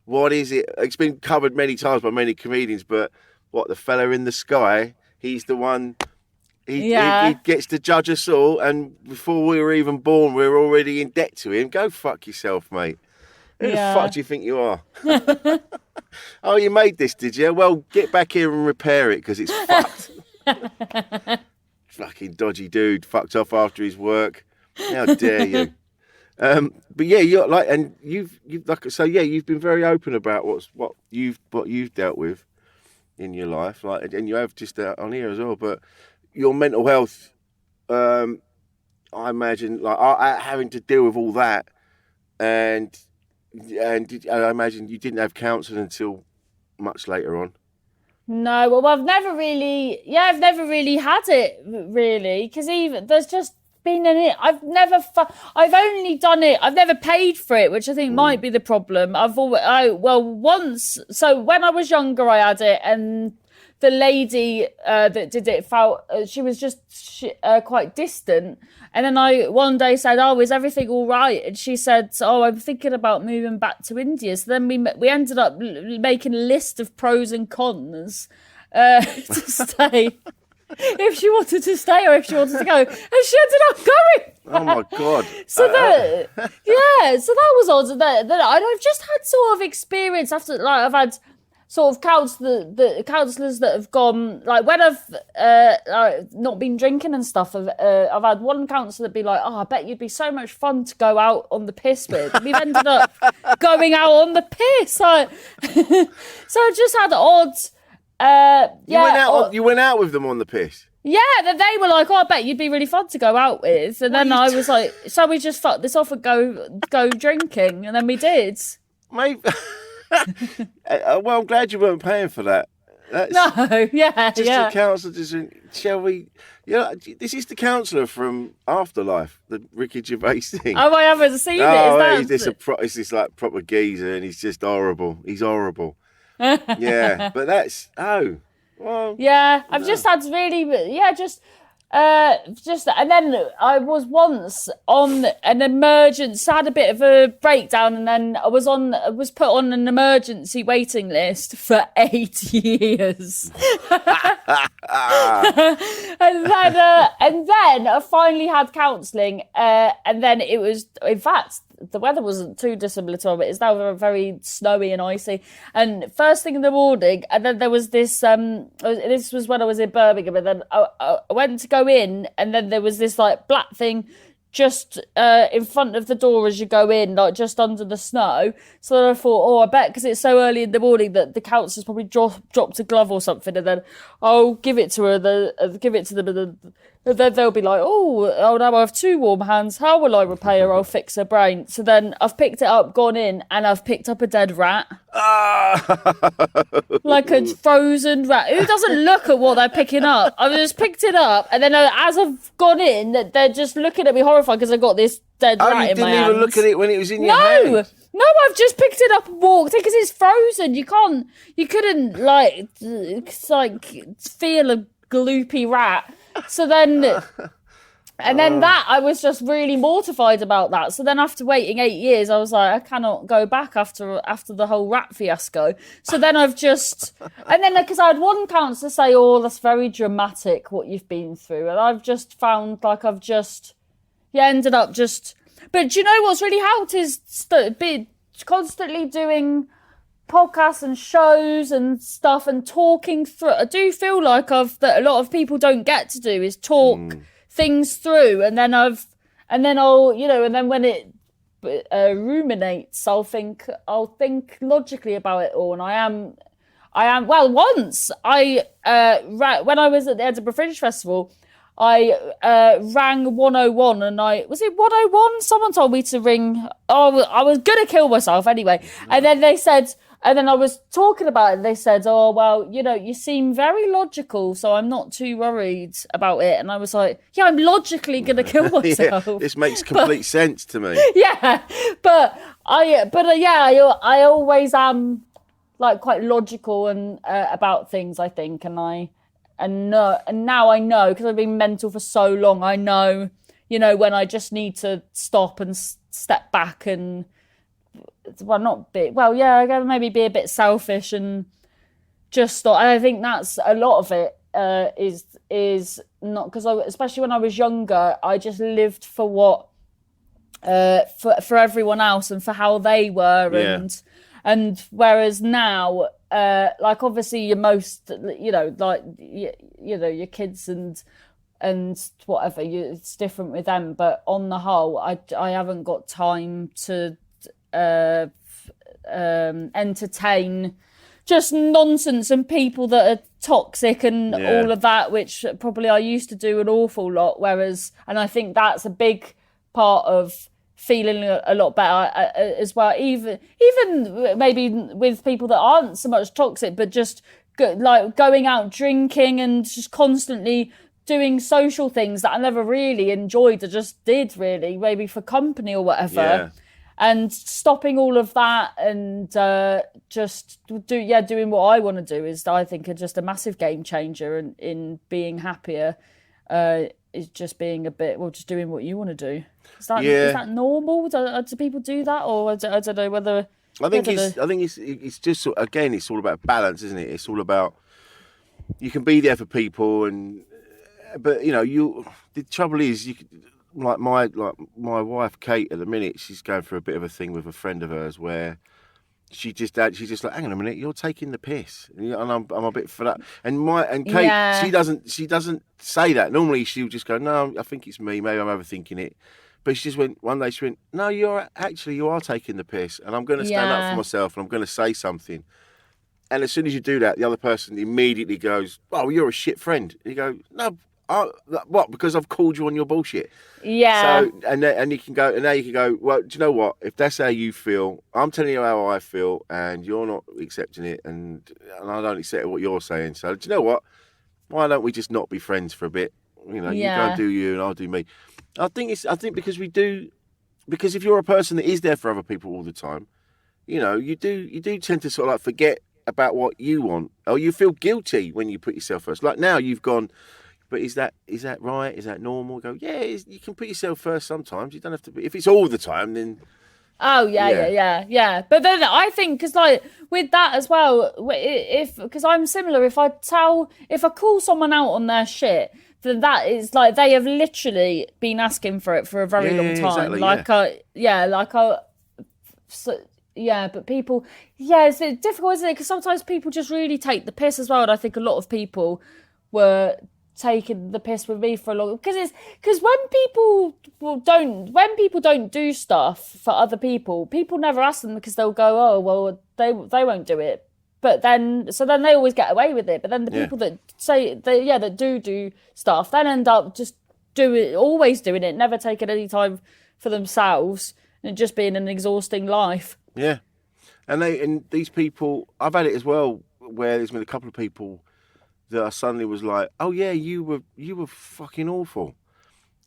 What is it? It's been covered many times by many comedians, but the fella in the sky, he's the one. He gets to judge us all, and before we were even born, we're already in debt to him. Go fuck yourself, mate. Who the fuck do you think you are? Oh, you made this, did you? Well, get back here and repair it because it's fucked. Fucking dodgy dude, fucked off after his work. How dare you? But yeah, you're like, and you've like, so yeah, you've been very open about what you've dealt with in your life, like, and you have just on here as well. But your mental health, I imagine, like, having to deal with all that, and I imagine you didn't have counselling until much later on. No, well, I've never really had it, really, because even there's just been in it. I've only done it. I've never paid for it, which I think might be the problem. Once. So when I was younger, I had it, and the lady that did it felt she was just quite distant. And then I one day said, "Oh, is everything all right?" And she said, "Oh, I'm thinking about moving back to India." So then we ended up making a list of pros and cons to stay. If she wanted to stay or if she wanted to go, and she ended up going. Oh my god! So that was odd. That I've just had sort of experience after, like, I've had sort of counsellors that have gone, like, when I've not been drinking and stuff. I've had one counsellor be like, "Oh, I bet you'd be so much fun to go out on the piss with." We've ended up going out on the piss. So I just had odd. You went out with them on the piss. Yeah, then they were like, "Oh, I bet you'd be really fun to go out with," and then I was like, "So we just fucked this off and go drinking," and then we did. Mate, well, I'm glad you weren't paying for that. Just The counsellor. Shall we? Yeah, this is the counsellor from Afterlife, the Ricky Gervais thing. Oh, I haven't seen it. It's this like proper geezer, and he's just horrible. He's horrible. Yeah, but that's well. Yeah, I've just had and then I was once on an emergency, had a bit of a breakdown, and then I was put on an emergency waiting list for 8 years. and then I finally had counselling, and then it was, in fact, the weather wasn't too dissimilar to it. It's now very snowy and icy. And first thing in the morning, and then there was this, this was when I was in Birmingham, and then I went to go in, and then there was this like black thing just in front of the door as you go in, like just under the snow. So then I thought, oh, I bet because it's so early in the morning that the counsellor's probably dropped a glove or something, and then I'll give it to her, give it to them, and then they'll be like, oh, now I have 2 warm hands. How will I repay her? I'll fix her brain. So then I've picked it up, gone in, and I've picked up a dead rat. Like a frozen rat. Who doesn't look at what they're picking up? I've just picked it up, and then as I've gone in, they're just looking at me horrified because I've got this dead rat in my hand. You didn't even look at it when it was in your hand? No, I've just picked it up and walked in because it's frozen. You couldn't feel a gloopy rat. So then, and then that, I was just really mortified about that. So then after waiting 8 years, I was like, I cannot go back after the whole rat fiasco. So then and then because I had one counsellor say, oh, that's very dramatic what you've been through. And I've just found like ended up just, but do you know what's really helped is constantly doing podcasts and shows and stuff and talking through. I do feel like that a lot of people don't get to do is talk things through, and then I'll and then when it ruminates, I'll think logically about it all, and I am well. Once when I was at the Edinburgh Fringe Festival, I rang 101, and was it 101? Someone told me to ring. Oh, I was gonna kill myself anyway, and then they said. And then I was talking about it, and they said, oh, well, you seem very logical, so I'm not too worried about it. And I was like, yeah, I'm logically going to kill myself. Yeah, this makes complete sense to me. Yeah, but I always am, like, quite logical and about things, I think. And now I know, because I've been mental for so long, I know, when I just need to stop and step back and... maybe be a bit selfish and just stop. I think that's a lot of it is not, because especially when I was younger, I just lived for what for everyone else and for how they were, and whereas now, like obviously your most, like your kids and whatever, it's different with them. But on the whole, I haven't got time to entertain just nonsense and people that are toxic and all of that, which probably I used to do an awful lot. And I think that's a big part of feeling a lot better as well. Even maybe with people that aren't so much toxic, but just like going out drinking and just constantly doing social things that I never really enjoyed. I just did really, maybe for company or whatever. Yeah. And stopping all of that and just doing what I want to do is, I think, just a massive game changer in being happier. Is just being just doing what you want to do. Is that normal? Do people do that, or I don't know whether. I think it's just, again, it's all about balance, isn't it? It's all about, you can be there for people, but the trouble is like my wife Kate at the minute, she's going through a bit of a thing with a friend of hers where she's just like, hang on a minute, you're taking the piss, and I'm a bit fed up. And Kate, she doesn't say that. Normally she'll just go, no, I think it's me, maybe I'm overthinking it. But she just went, one day she went, no, you are taking the piss, and I'm going to stand up for myself, and I'm going to say something. And as soon as you do that, the other person immediately goes, oh, you're a shit friend. And you go, no. What? Because I've called you on your bullshit. Yeah. So and you can go, and now you can go, well, do you know what? If that's how you feel, I'm telling you how I feel, and you're not accepting it, and I don't accept what you're saying. So do you know what? Why don't we just not be friends for a bit? You go and do you, and I'll do me. I think because if you're a person that is there for other people all the time, you do tend to sort of like forget about what you want, or you feel guilty when you put yourself first. Like now you've gone. But is that right? Is that normal? Go, you can put yourself first sometimes. You don't have to be. If it's all the time, then. Oh yeah. But then I think, because like with that as well, because I'm similar. If I call someone out on their shit, then that is like they have literally been asking for it for a very long time. Exactly, but people, it's difficult, isn't it? Because sometimes people just really take the piss as well, and I think a lot of people were taking the piss with me for a long, because when people don't do stuff for other people never ask them, because they'll go, oh well, they won't do it, but then they always get away with it. But then the people that say that do stuff then end up just always doing it, never taking any time for themselves, and just being an exhausting life. Yeah, and these people, I've had it as well, where there's been a couple of people that I suddenly was like, oh yeah, you were fucking awful.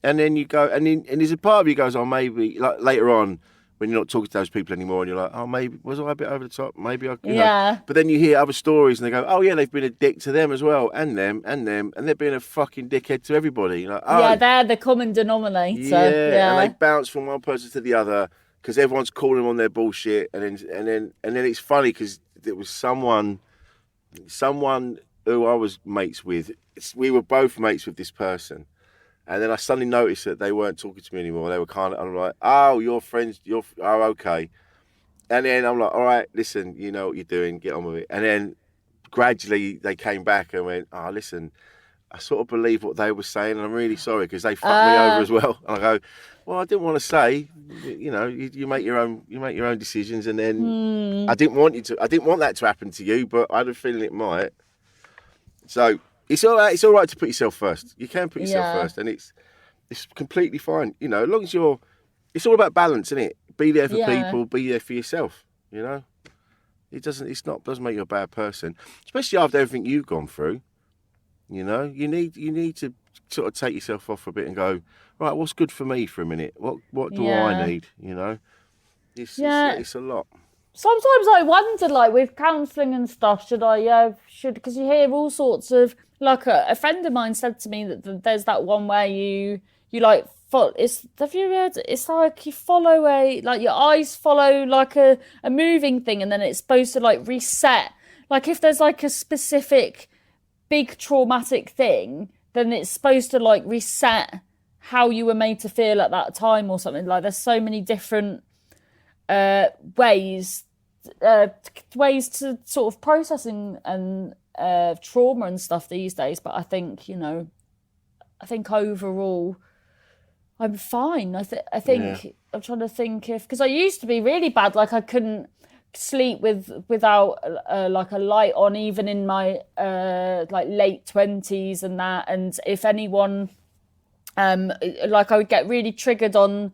And then you go, and there's a part of you goes, oh maybe, like later on, when you're not talking to those people anymore, and you're like, oh maybe, was I a bit over the top? Maybe I, you know. But then you hear other stories, and they go, oh yeah, they've been a dick to them as well, and them, and they're being a fucking dickhead to everybody. You're like, oh, they're the common denominator. Yeah, and they bounce from one person to the other, because everyone's calling them on their bullshit, and then it's funny, because there was someone who I was mates with. We were both mates with this person, and then I suddenly noticed that they weren't talking to me anymore. They were I'm like, oh, you're friends, okay. And then I'm like, all right, listen, you know what you're doing, get on with it. And then gradually they came back and went, oh, listen, I sort of believe what they were saying, and I'm really sorry, because they fucked me over as well. And I go, well, I didn't want to say, you make your own decisions, and then I didn't want that to happen to you, but I had a feeling it might. So it's all right. It's all right to put yourself first. You can put yourself first, and it's completely fine. As long as it's all about balance, isn't it? Be there for people. Be there for yourself. It doesn't make you a bad person, especially after everything you've gone through. You need to sort of take yourself off a bit and go, right, what's good for me for a minute? What do I need? It's a lot. Sometimes I wonder, like with counselling and stuff, because you hear all sorts of, like a friend of mine said to me that there's that one where you like, have you heard, it's like you follow your eyes follow like a moving thing, and then it's supposed to like reset. Like if there's like a specific big traumatic thing, then it's supposed to like reset how you were made to feel at that time or something. Like there's so many different ways to sort of processing and trauma and stuff these days. But I think, you know, overall I'm fine. I think I'm trying to think because I used to be really bad. Like I couldn't sleep without like a light on, even in my like late 20s and that. And if anyone like I would get really triggered on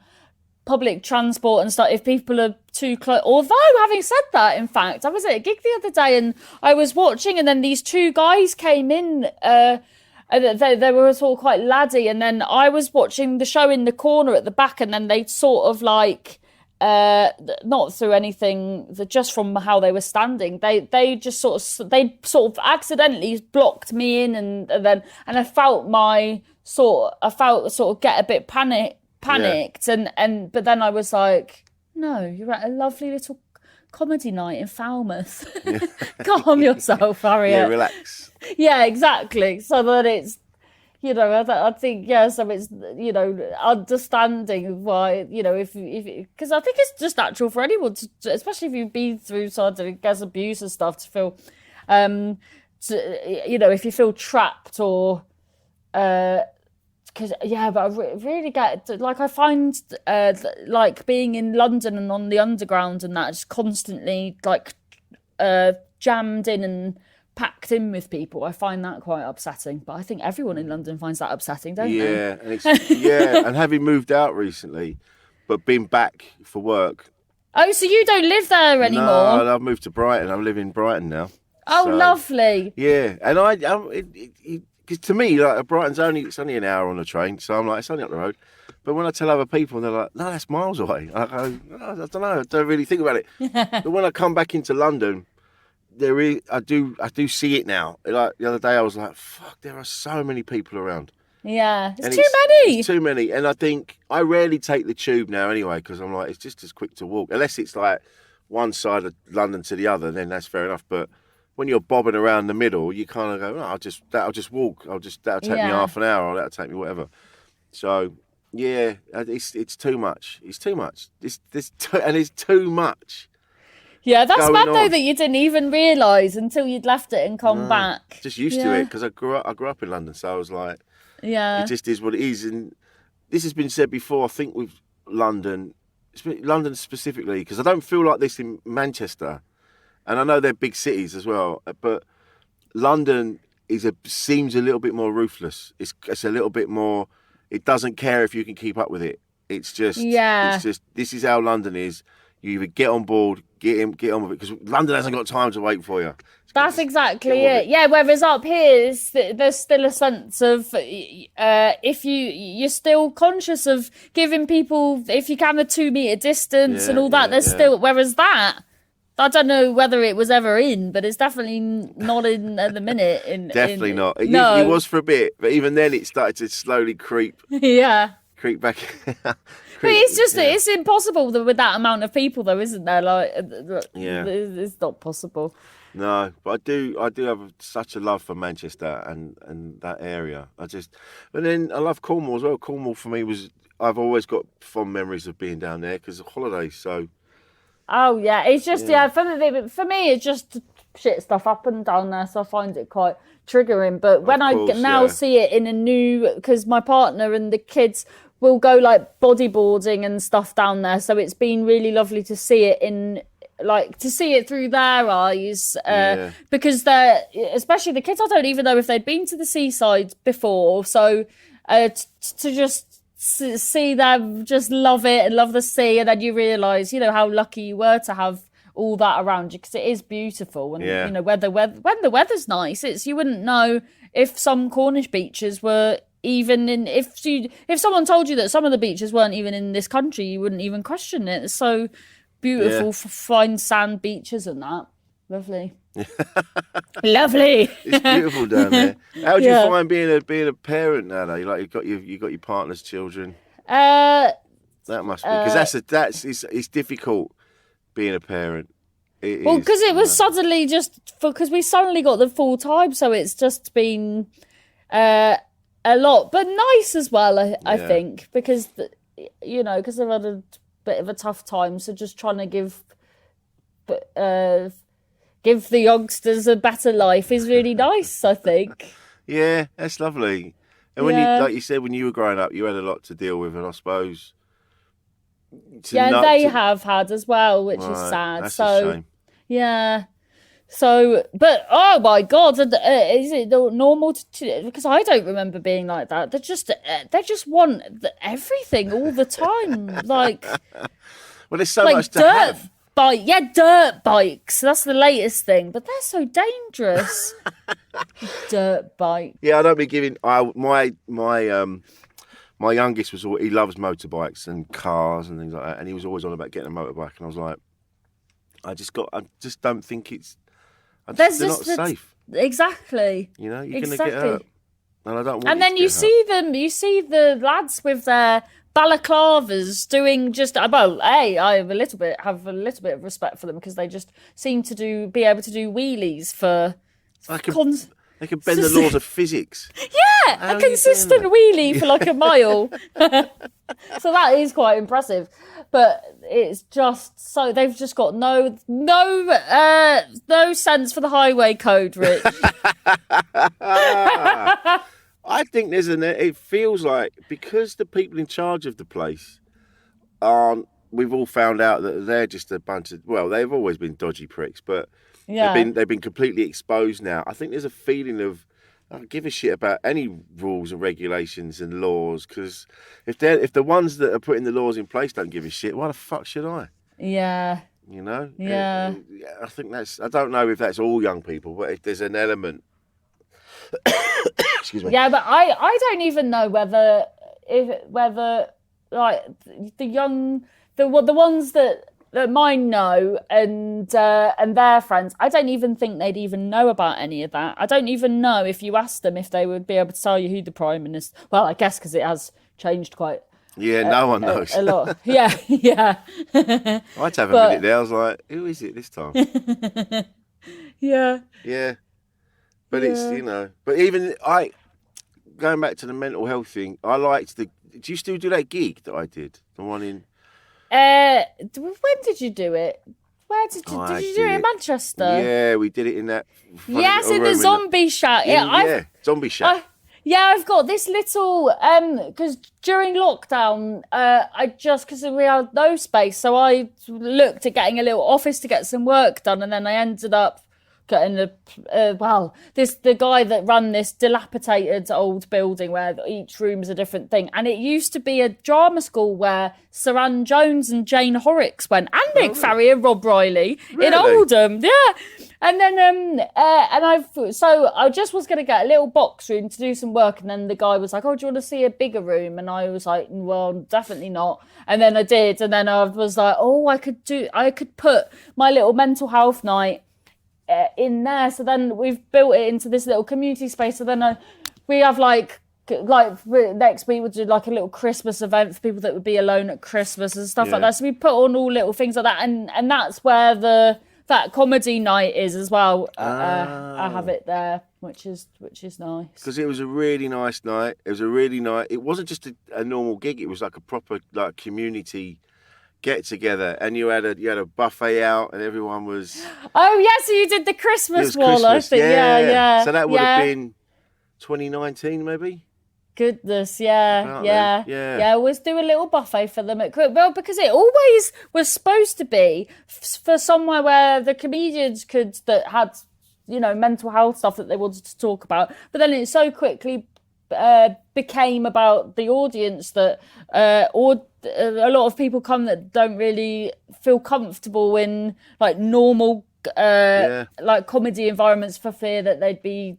public transport and stuff if people are too close. Although, having said that, in fact, I was at a gig the other day and I was watching, and then these two guys came in. And they were all quite laddie, and then I was watching the show in the corner at the back, and then they sort of like, not through anything, just from how they were standing, they just sort of accidentally blocked me in, and I felt sort of get a bit panicked, and but then I was like, no, you're at a lovely little comedy night in Falmouth. Yeah. Calm yourself, Harriet. Yeah, relax. Yeah, exactly. So that it's, you know, I think, so it's, you know, understanding why, you know, if because I think it's just natural for anyone to, especially if you've been through sort of abuse and stuff, to feel, you know, if you feel trapped or, because but I really get, like, I find like being in London and on the underground and that, just constantly like jammed in and packed in with people. I find that quite upsetting, but I think everyone in London finds that upsetting, don't they? And it's, and having moved out recently, but been back for work. Oh, so you don't live there anymore? No, I've moved to Brighton. I'm living in Brighton now. Oh, so, lovely. Yeah, and because to me, like, Brighton's only an hour on the train, so I'm like, it's only up the road. But when I tell other people, they're like, no, that's miles away. I go, I don't know, I don't really think about it. But when I come back into London, I do see it now. Like the other day, I was like, fuck, there are so many people around. Yeah, it's too many. It's too many, and I think I rarely take the tube now anyway, because I'm like, it's just as quick to walk, unless it's like one side of London to the other, then that's fair enough. But when you're bobbing around the middle, you kind of go, no, I'll just walk. That'll take me half an hour, or that'll take me whatever. So yeah, it's too much. It's too much. It's too much. Yeah, that's bad though that you didn't even realise until you'd left it and come back. Just used to it because I grew up in London, so I was like, it just is what it is. And this has been said before, I think, with London specifically, because I don't feel like this in Manchester, and I know they're big cities as well, but London seems a little bit more ruthless. It's a little bit more. It doesn't care if you can keep up with it. It's just this is how London is. You either get on board, get on with it, because London hasn't got time to wait for you. That's exactly it. Yeah, whereas up here, there's still a sense of if you're still conscious of giving people, if you can, a 2 metre distance and all that. There's still, whereas that, I don't know whether it was ever in, but it's definitely not in at the minute. Definitely not. It was for a bit, but even then it started to slowly creep. Creep back. But it's just it's impossible with that amount of people, though, isn't there? Like, it's not possible. No, but I do have such a love for Manchester and that area. And then I love Cornwall as well. Cornwall for me I've always got fond memories of being down there because of holidays. So. Oh yeah, it's just for me it's just shit stuff up and down there, so I find it quite triggering. But when I now see it in a new, because my partner and the kids will go like bodyboarding and stuff down there, so it's been really lovely to see it through their eyes, because they're, especially the kids, I don't even know if they'd been to the seaside before, so to just see them just love it and love the sea, and then you realise, you know, how lucky you were to have all that around you, because it is beautiful. And you know, when the weather's nice, you wouldn't know if some Cornish beaches were even in, if someone told you that some of the beaches weren't even in this country, you wouldn't even question it. It's so beautiful, fine sand beaches and that. Lovely. Lovely. It's beautiful down there. How do you find being a parent now? Though, like you got your partner's children. That must be, because it's difficult being a parent. Because it was suddenly because we suddenly got them full time, so it's just been. a lot, but nice as well. I think because because they've had a bit of a tough time, so just trying to give the youngsters a better life is really nice. I think. Yeah, that's lovely. And when you, like you said, when you were growing up, you had a lot to deal with, and I suppose. They have had as well, which is sad. That's a shame. Yeah. So, but oh my God, is it normal to? Because I don't remember being like that. They just want everything all the time, like. Well, there's so much to have. Dirt bikes. That's the latest thing, but they're so dangerous. Dirt bike. Yeah, I don't be giving. My youngest he loves motorbikes and cars and things like that, and he was always on about getting a motorbike, and I was like, I just don't think it's. They're not safe. Exactly. You're going to get hurt, and I don't want. And then you see them. You see the lads with their balaclavas doing just. Well, I have a little bit of respect for them because they just seem to be able to do wheelies for. They can bend the laws of physics. Yeah, a consistent wheelie for like a mile. So that is quite impressive. But it's just so they've just got no sense for the highway code, Rich. I think it feels like because the people in charge of the place we've all found out that they're just a bunch of, they've always been dodgy pricks, but they've been completely exposed now. I think there's a feeling of, I don't give a shit about any rules and regulations and laws, because if the ones that are putting the laws in place don't give a shit, why the fuck should I? Yeah. Yeah. I think I don't know if that's all young people, but if there's an element. Excuse me. Yeah, but I don't even know whether like the ones that mine know and their friends, I don't even think they'd even know about any of that. I don't even know if you asked them if they would be able to tell you who the Prime Minister. Well, I guess because it has changed quite. Yeah, no one knows. A lot. Yeah. I had to have a minute there. I was like, who is it this time? Yeah. Yeah. But it's, but even going back to the mental health thing, I liked do you still do that gig that I did? The one in. When did you do it? Where did you do it in Manchester? Yeah, we did it in that. Yes, in the zombie shack. Zombie shack. I've got this little because during lockdown, because we had no space, so I looked at getting a little office to get some work done, and then I ended up getting the guy that ran this dilapidated old building where each room's a different thing, and it used to be a drama school where Saran Jones and Jane Horrocks went, and Nick Farrier, Rob Riley in Oldham, and then I just was going to get a little box room to do some work, and then the guy was like, "Oh, do you want to see a bigger room?" And I was like, "Well, definitely not." And then I did, and then I was like, "Oh, I could put my little mental health night in there." So then we've built it into this little community space. So then we have like next week we'll do like a little Christmas event for people that would be alone at Christmas and stuff like that. So we put on all little things like that, and that's where that comedy night is as well. I have it there, which is nice. Because it was a really nice night. It wasn't just a normal gig. It was like a proper like community get together, and you had a buffet out, and everyone was. Oh yeah, so you did the Christmas wall, I think. Yeah. So that would have been 2019, maybe. Goodness, yeah. Always do a little buffet for them because it always was supposed to be for somewhere where the comedians that had mental health stuff that they wanted to talk about, but then it so quickly became about the audience that a lot of people come that don't really feel comfortable in like normal like comedy environments for fear that they'd be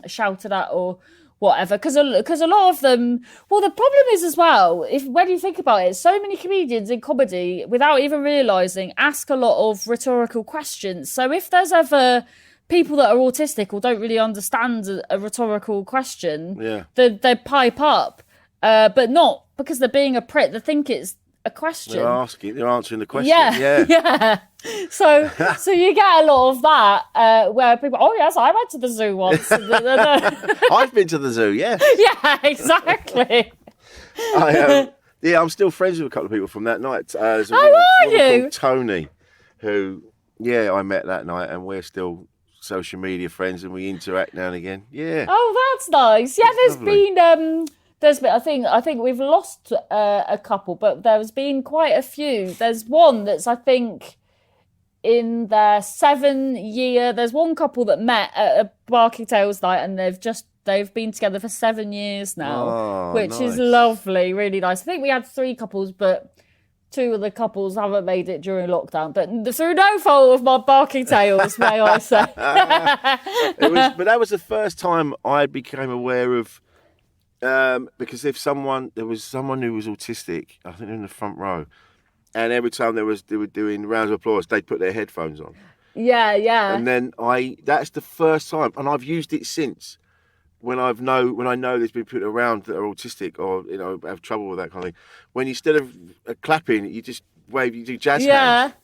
shouted at or whatever, because a lot of them, well, the problem is as well, when you think about it, so many comedians in comedy, without even realising, ask a lot of rhetorical questions. So if there's ever people that are autistic or don't really understand a rhetorical question, they pipe up, but not because they're being a prick. They think it's a question. They're answering the question. Yeah. So you get a lot of that where people, oh yes, I went to the zoo once. I've been to the zoo, yes. Yeah, exactly. I'm still friends with a couple of people from that night. There's a How woman are you? called Tony, who, I met that night, and we're still social media friends, and we interact now and again. Yeah. Oh, that's nice. Yeah, That's lovely. there's been. I think we've lost a couple, but there's been quite a few. There's one that's, I think, in their 7-year. There's one couple that met at a Barking Tales night, and they've been together for 7 years now, which nice. is lovely, really nice. I think we had 3 couples, but 2 of the couples haven't made it during lockdown, but through no fault of my Barking Tales, may I say. But that was the first time I became aware of, because there was someone who was autistic, I think in the front row, and every time they were doing rounds of applause, they'd put their headphones on. Yeah. And then that's the first time, and I've used it since. When I know there's been people around that are autistic or have trouble with that kind of thing, when instead of clapping, you just wave, you do jazz hands.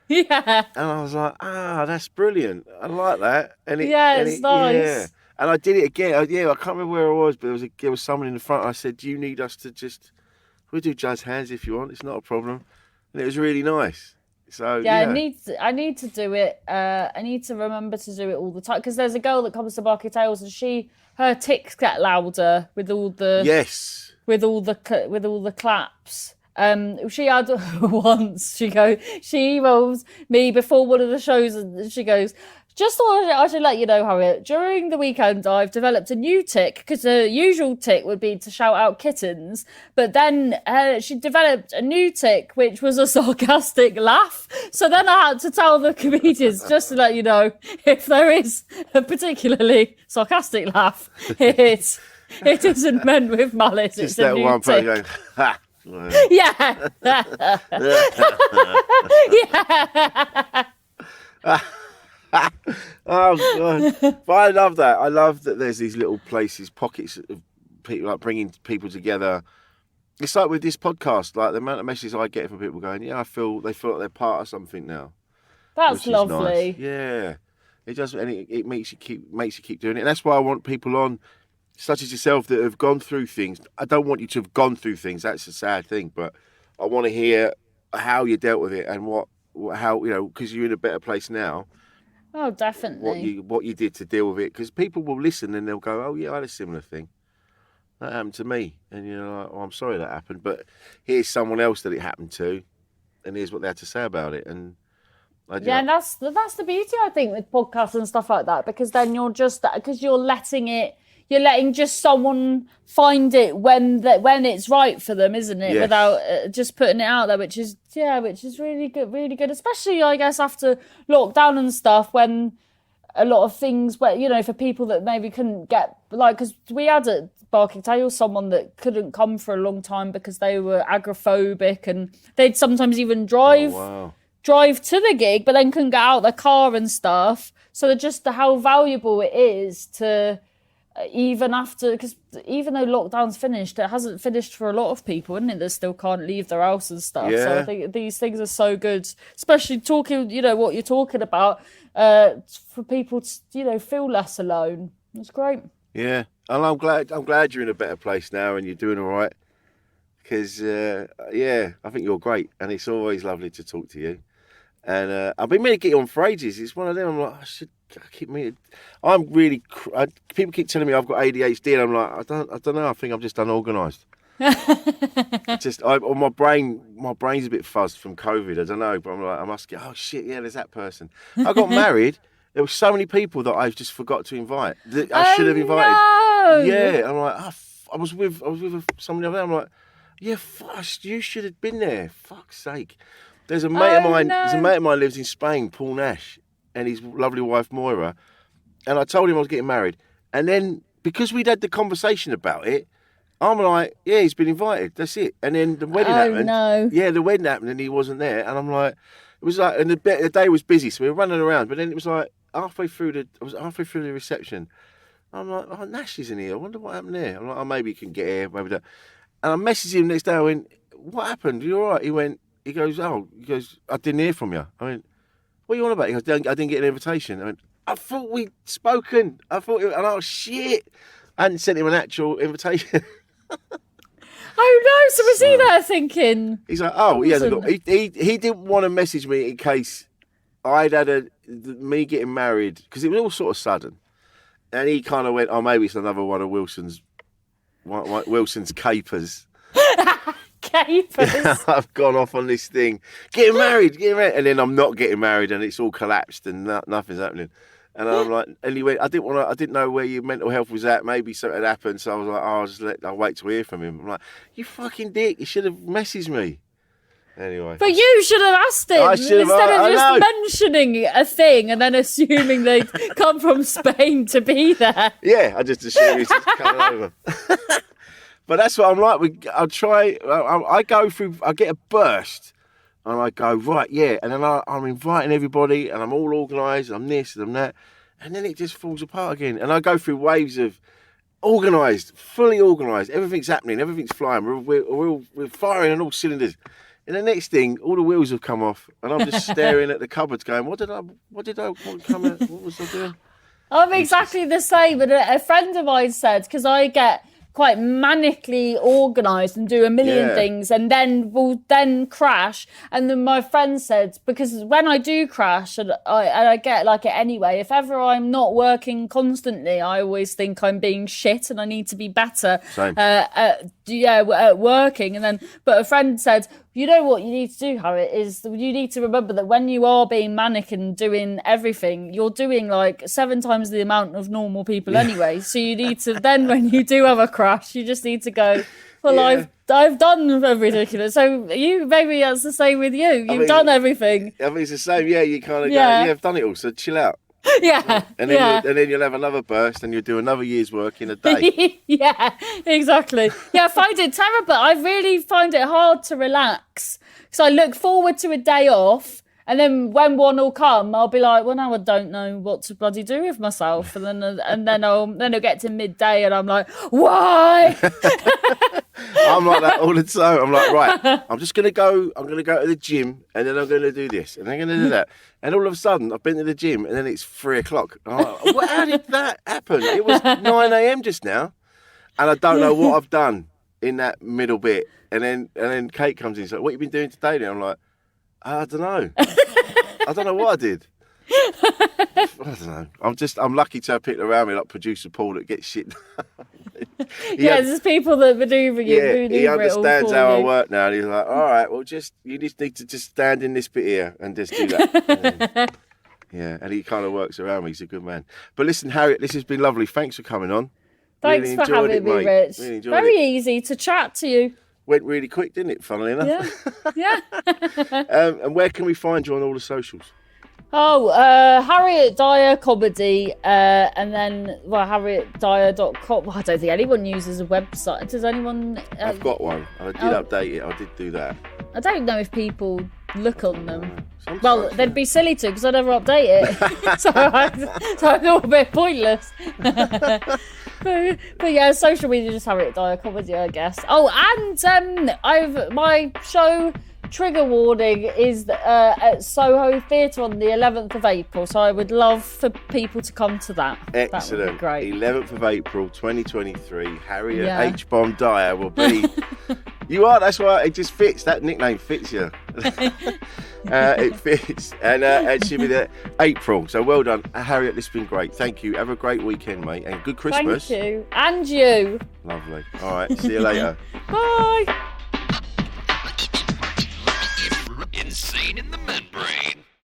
Yeah. And I was like, that's brilliant. I like that. And it's nice. Yeah. And I did it again. I can't remember where I was, but there was someone in the front. I said, "Do you need us to we'll do jazz hands if you want. It's not a problem." And it was really nice. So I need to do it. I need to remember to do it all the time, because there's a girl that comes to Barking Tales, and her tics get louder with all the with all the claps. She had once. She emails me before one of the shows, and she goes, "Just thought I should let you know, Harriet, during the weekend I've developed a new tic, because the usual tic would be to shout out kittens, but then she developed a new tic, which was a sarcastic laugh. So then I had to tell the comedians, just to let you know, if there is a particularly sarcastic laugh, it isn't meant with malice. Just it's that a new one tic." person going, ha. Yeah. Yeah. Oh god! But I love that. I love that there's these little places, pockets of people, like bringing people together. It's like with this podcast, like the amount of messages I get from people going, "Yeah, they feel like they're part of something now." That's lovely. Nice. Yeah, it does, and it makes you keep doing it. And that's why I want people on, such as yourself, that have gone through things. I don't want you to have gone through things. That's a sad thing, but I want to hear how you dealt with it and how because you're in a better place now. Oh, definitely. What you did to deal with it, because people will listen and they'll go, "Oh yeah, I had a similar thing. That happened to me," and like, "Oh, I'm sorry that happened, but here's someone else that it happened to, and here's what they had to say about it." And and that's the beauty, I think, with podcasts and stuff like that, because then you're letting just someone find it when it's right for them, isn't it? Yes. Without just putting it out there, which is really good, especially I guess after lockdown and stuff, when a lot of things, where for people that maybe couldn't get, because we had at Barking Tales someone that couldn't come for a long time because they were agoraphobic, and they'd sometimes even drive to the gig, but then couldn't get out of their car and stuff. So just how valuable it is to, even after, because even though lockdown's finished, it hasn't finished for a lot of people, isn't it? That still can't leave their house and stuff. Yeah. So I think these things are so good, especially talking, what you're talking about, for people to, feel less alone. It's great. Yeah, and I'm glad you're in a better place now and you're doing all right. Because I think you're great, and it's always lovely to talk to you. And I've been meaning to get you on for ages. It's one of them. I'm like, I should keep me. People keep telling me I've got ADHD, and I'm like, I don't know. I think I'm just unorganised. My brain's a bit fuzzed from COVID. I don't know, but I'm like, I must get. Oh shit, yeah, there's that person. I got married. There were so many people that I just forgot to invite. That I should have invited. No. Yeah, I'm like, I was with somebody over there. I'm like, yeah, you should have been there. Fuck's sake. There's a mate of mine. No. There's a mate of mine lives in Spain, Paul Nash, and his lovely wife Moira. And I told him I was getting married, and then because we'd had the conversation about it, I'm like, yeah, he's been invited. That's it. And then the wedding happened. No. Yeah, the wedding happened, and he wasn't there. And I'm like, it was like, and the day was busy, so we were running around. But then it was like halfway through the reception. I'm like, oh, Nash isn't here. I wonder what happened there. I'm like, oh, maybe he can get here, maybe that. And I messaged him the next day. I went, what happened? You all right? He goes, I didn't hear from you. I went, what are you on about? He goes, I didn't get an invitation. I went, I thought we'd spoken. Shit. I hadn't sent him an actual invitation. Oh no! So was he there thinking? He's like, he didn't want to message me in case I'd had me getting married, because it was all sort of sudden, and he kind of went, maybe it's another one of Wilson's capers. Capers. I've gone off on this thing, getting married, and then I'm not getting married, and it's all collapsed and nothing's happening. And I'm like, and he went, I didn't know where your mental health was at. Maybe something had happened. So I was like, I'll wait to hear from him. I'm like, you fucking dick. You should have messaged me. Anyway. But you should have asked him instead of just mentioning a thing and then assuming they'd come from Spain to be there. Yeah, I just assumed he's just coming over. But that's what I'm like. I go through, I get a burst. And I go, right, yeah. And then I'm inviting everybody and I'm all organised. I'm this and I'm that. And then it just falls apart again. And I go through waves of organised, fully organised. Everything's happening. Everything's flying. We're firing on all cylinders. And the next thing, all the wheels have come off. And I'm just staring at the cupboards going, what was I doing? I'm exactly the same. But a friend of mine said, because I get quite manically organised and do a million things and then will then crash. And then my friend said, because when I do crash and I get like it anyway, if ever I'm not working constantly, I always think I'm being shit and I need to be better at working. And then, but a friend said, you know what you need to do, Harriet, is you need to remember that when you are being manic and doing everything, you're doing like 7 times the amount of normal people anyway. So you need to then, when you do have a crash, you just need to go, well, I've done ridiculous. So maybe that's the same with you. You've done everything. I mean, it's the same. Yeah, you kind of go, I've done it all, so chill out. Yeah. And then you'll have another burst and you'll do another year's work in a day. Yeah, exactly. Yeah, I find it terrible. I really find it hard to relax. So I look forward to a day off. And then when one will come, I'll be like, well, now I don't know what to bloody do with myself. And then I'll get to midday and I'm like, why? I'm like that all the time. I'm like, right, I'm going to go to the gym and then I'm going to do this and I'm going to do that. And all of a sudden, I've been to the gym and then it's 3:00. And I'm like, well, how did that happen? It was 9 a.m. just now. And I don't know what I've done in that middle bit. And then Kate comes in and says, what have you been doing today? And I'm like, I don't know. I don't know what I did. I don't know. I'm lucky to have people around me like producer Paul that gets shit done. There's people that maneuver you. Yeah, he understands how I work now. And he's like, all right, well, you just need to just stand in this bit here and just do that. And he kind of works around me. He's a good man. But listen, Harriet, this has been lovely. Thanks for coming on. Thanks for having me, Rich. Really Very easy to chat to you. Went really quick, didn't it, funnily enough? Yeah. And where can we find you on all the socials? Harriet Dyer Comedy, and then, harrietdyer.com. Well, I don't think anyone uses a website. Does anyone? I've got one. I did update it. I did do that. I don't know if people look on them. Sometimes, well, they'd be silly to, because I never update it. so I feel a bit pointless. But yeah, social media, just Harriet Dyer Comedy, I guess. Oh, and my show Trigger Warning is at Soho Theatre on the 11th of April, so I would love for people to come to that. Excellent. That would be great. 11th of April 2023, Harriet H-Bomb Dyer will be... You are, that's why it just fits. That nickname fits you. It fits. And she'll be there April. So well done. Harriet, this has been great. Thank you. Have a great weekend, mate. And good Christmas. Thank you. And you. Lovely. All right. See you later. Bye. Insane in the membrane.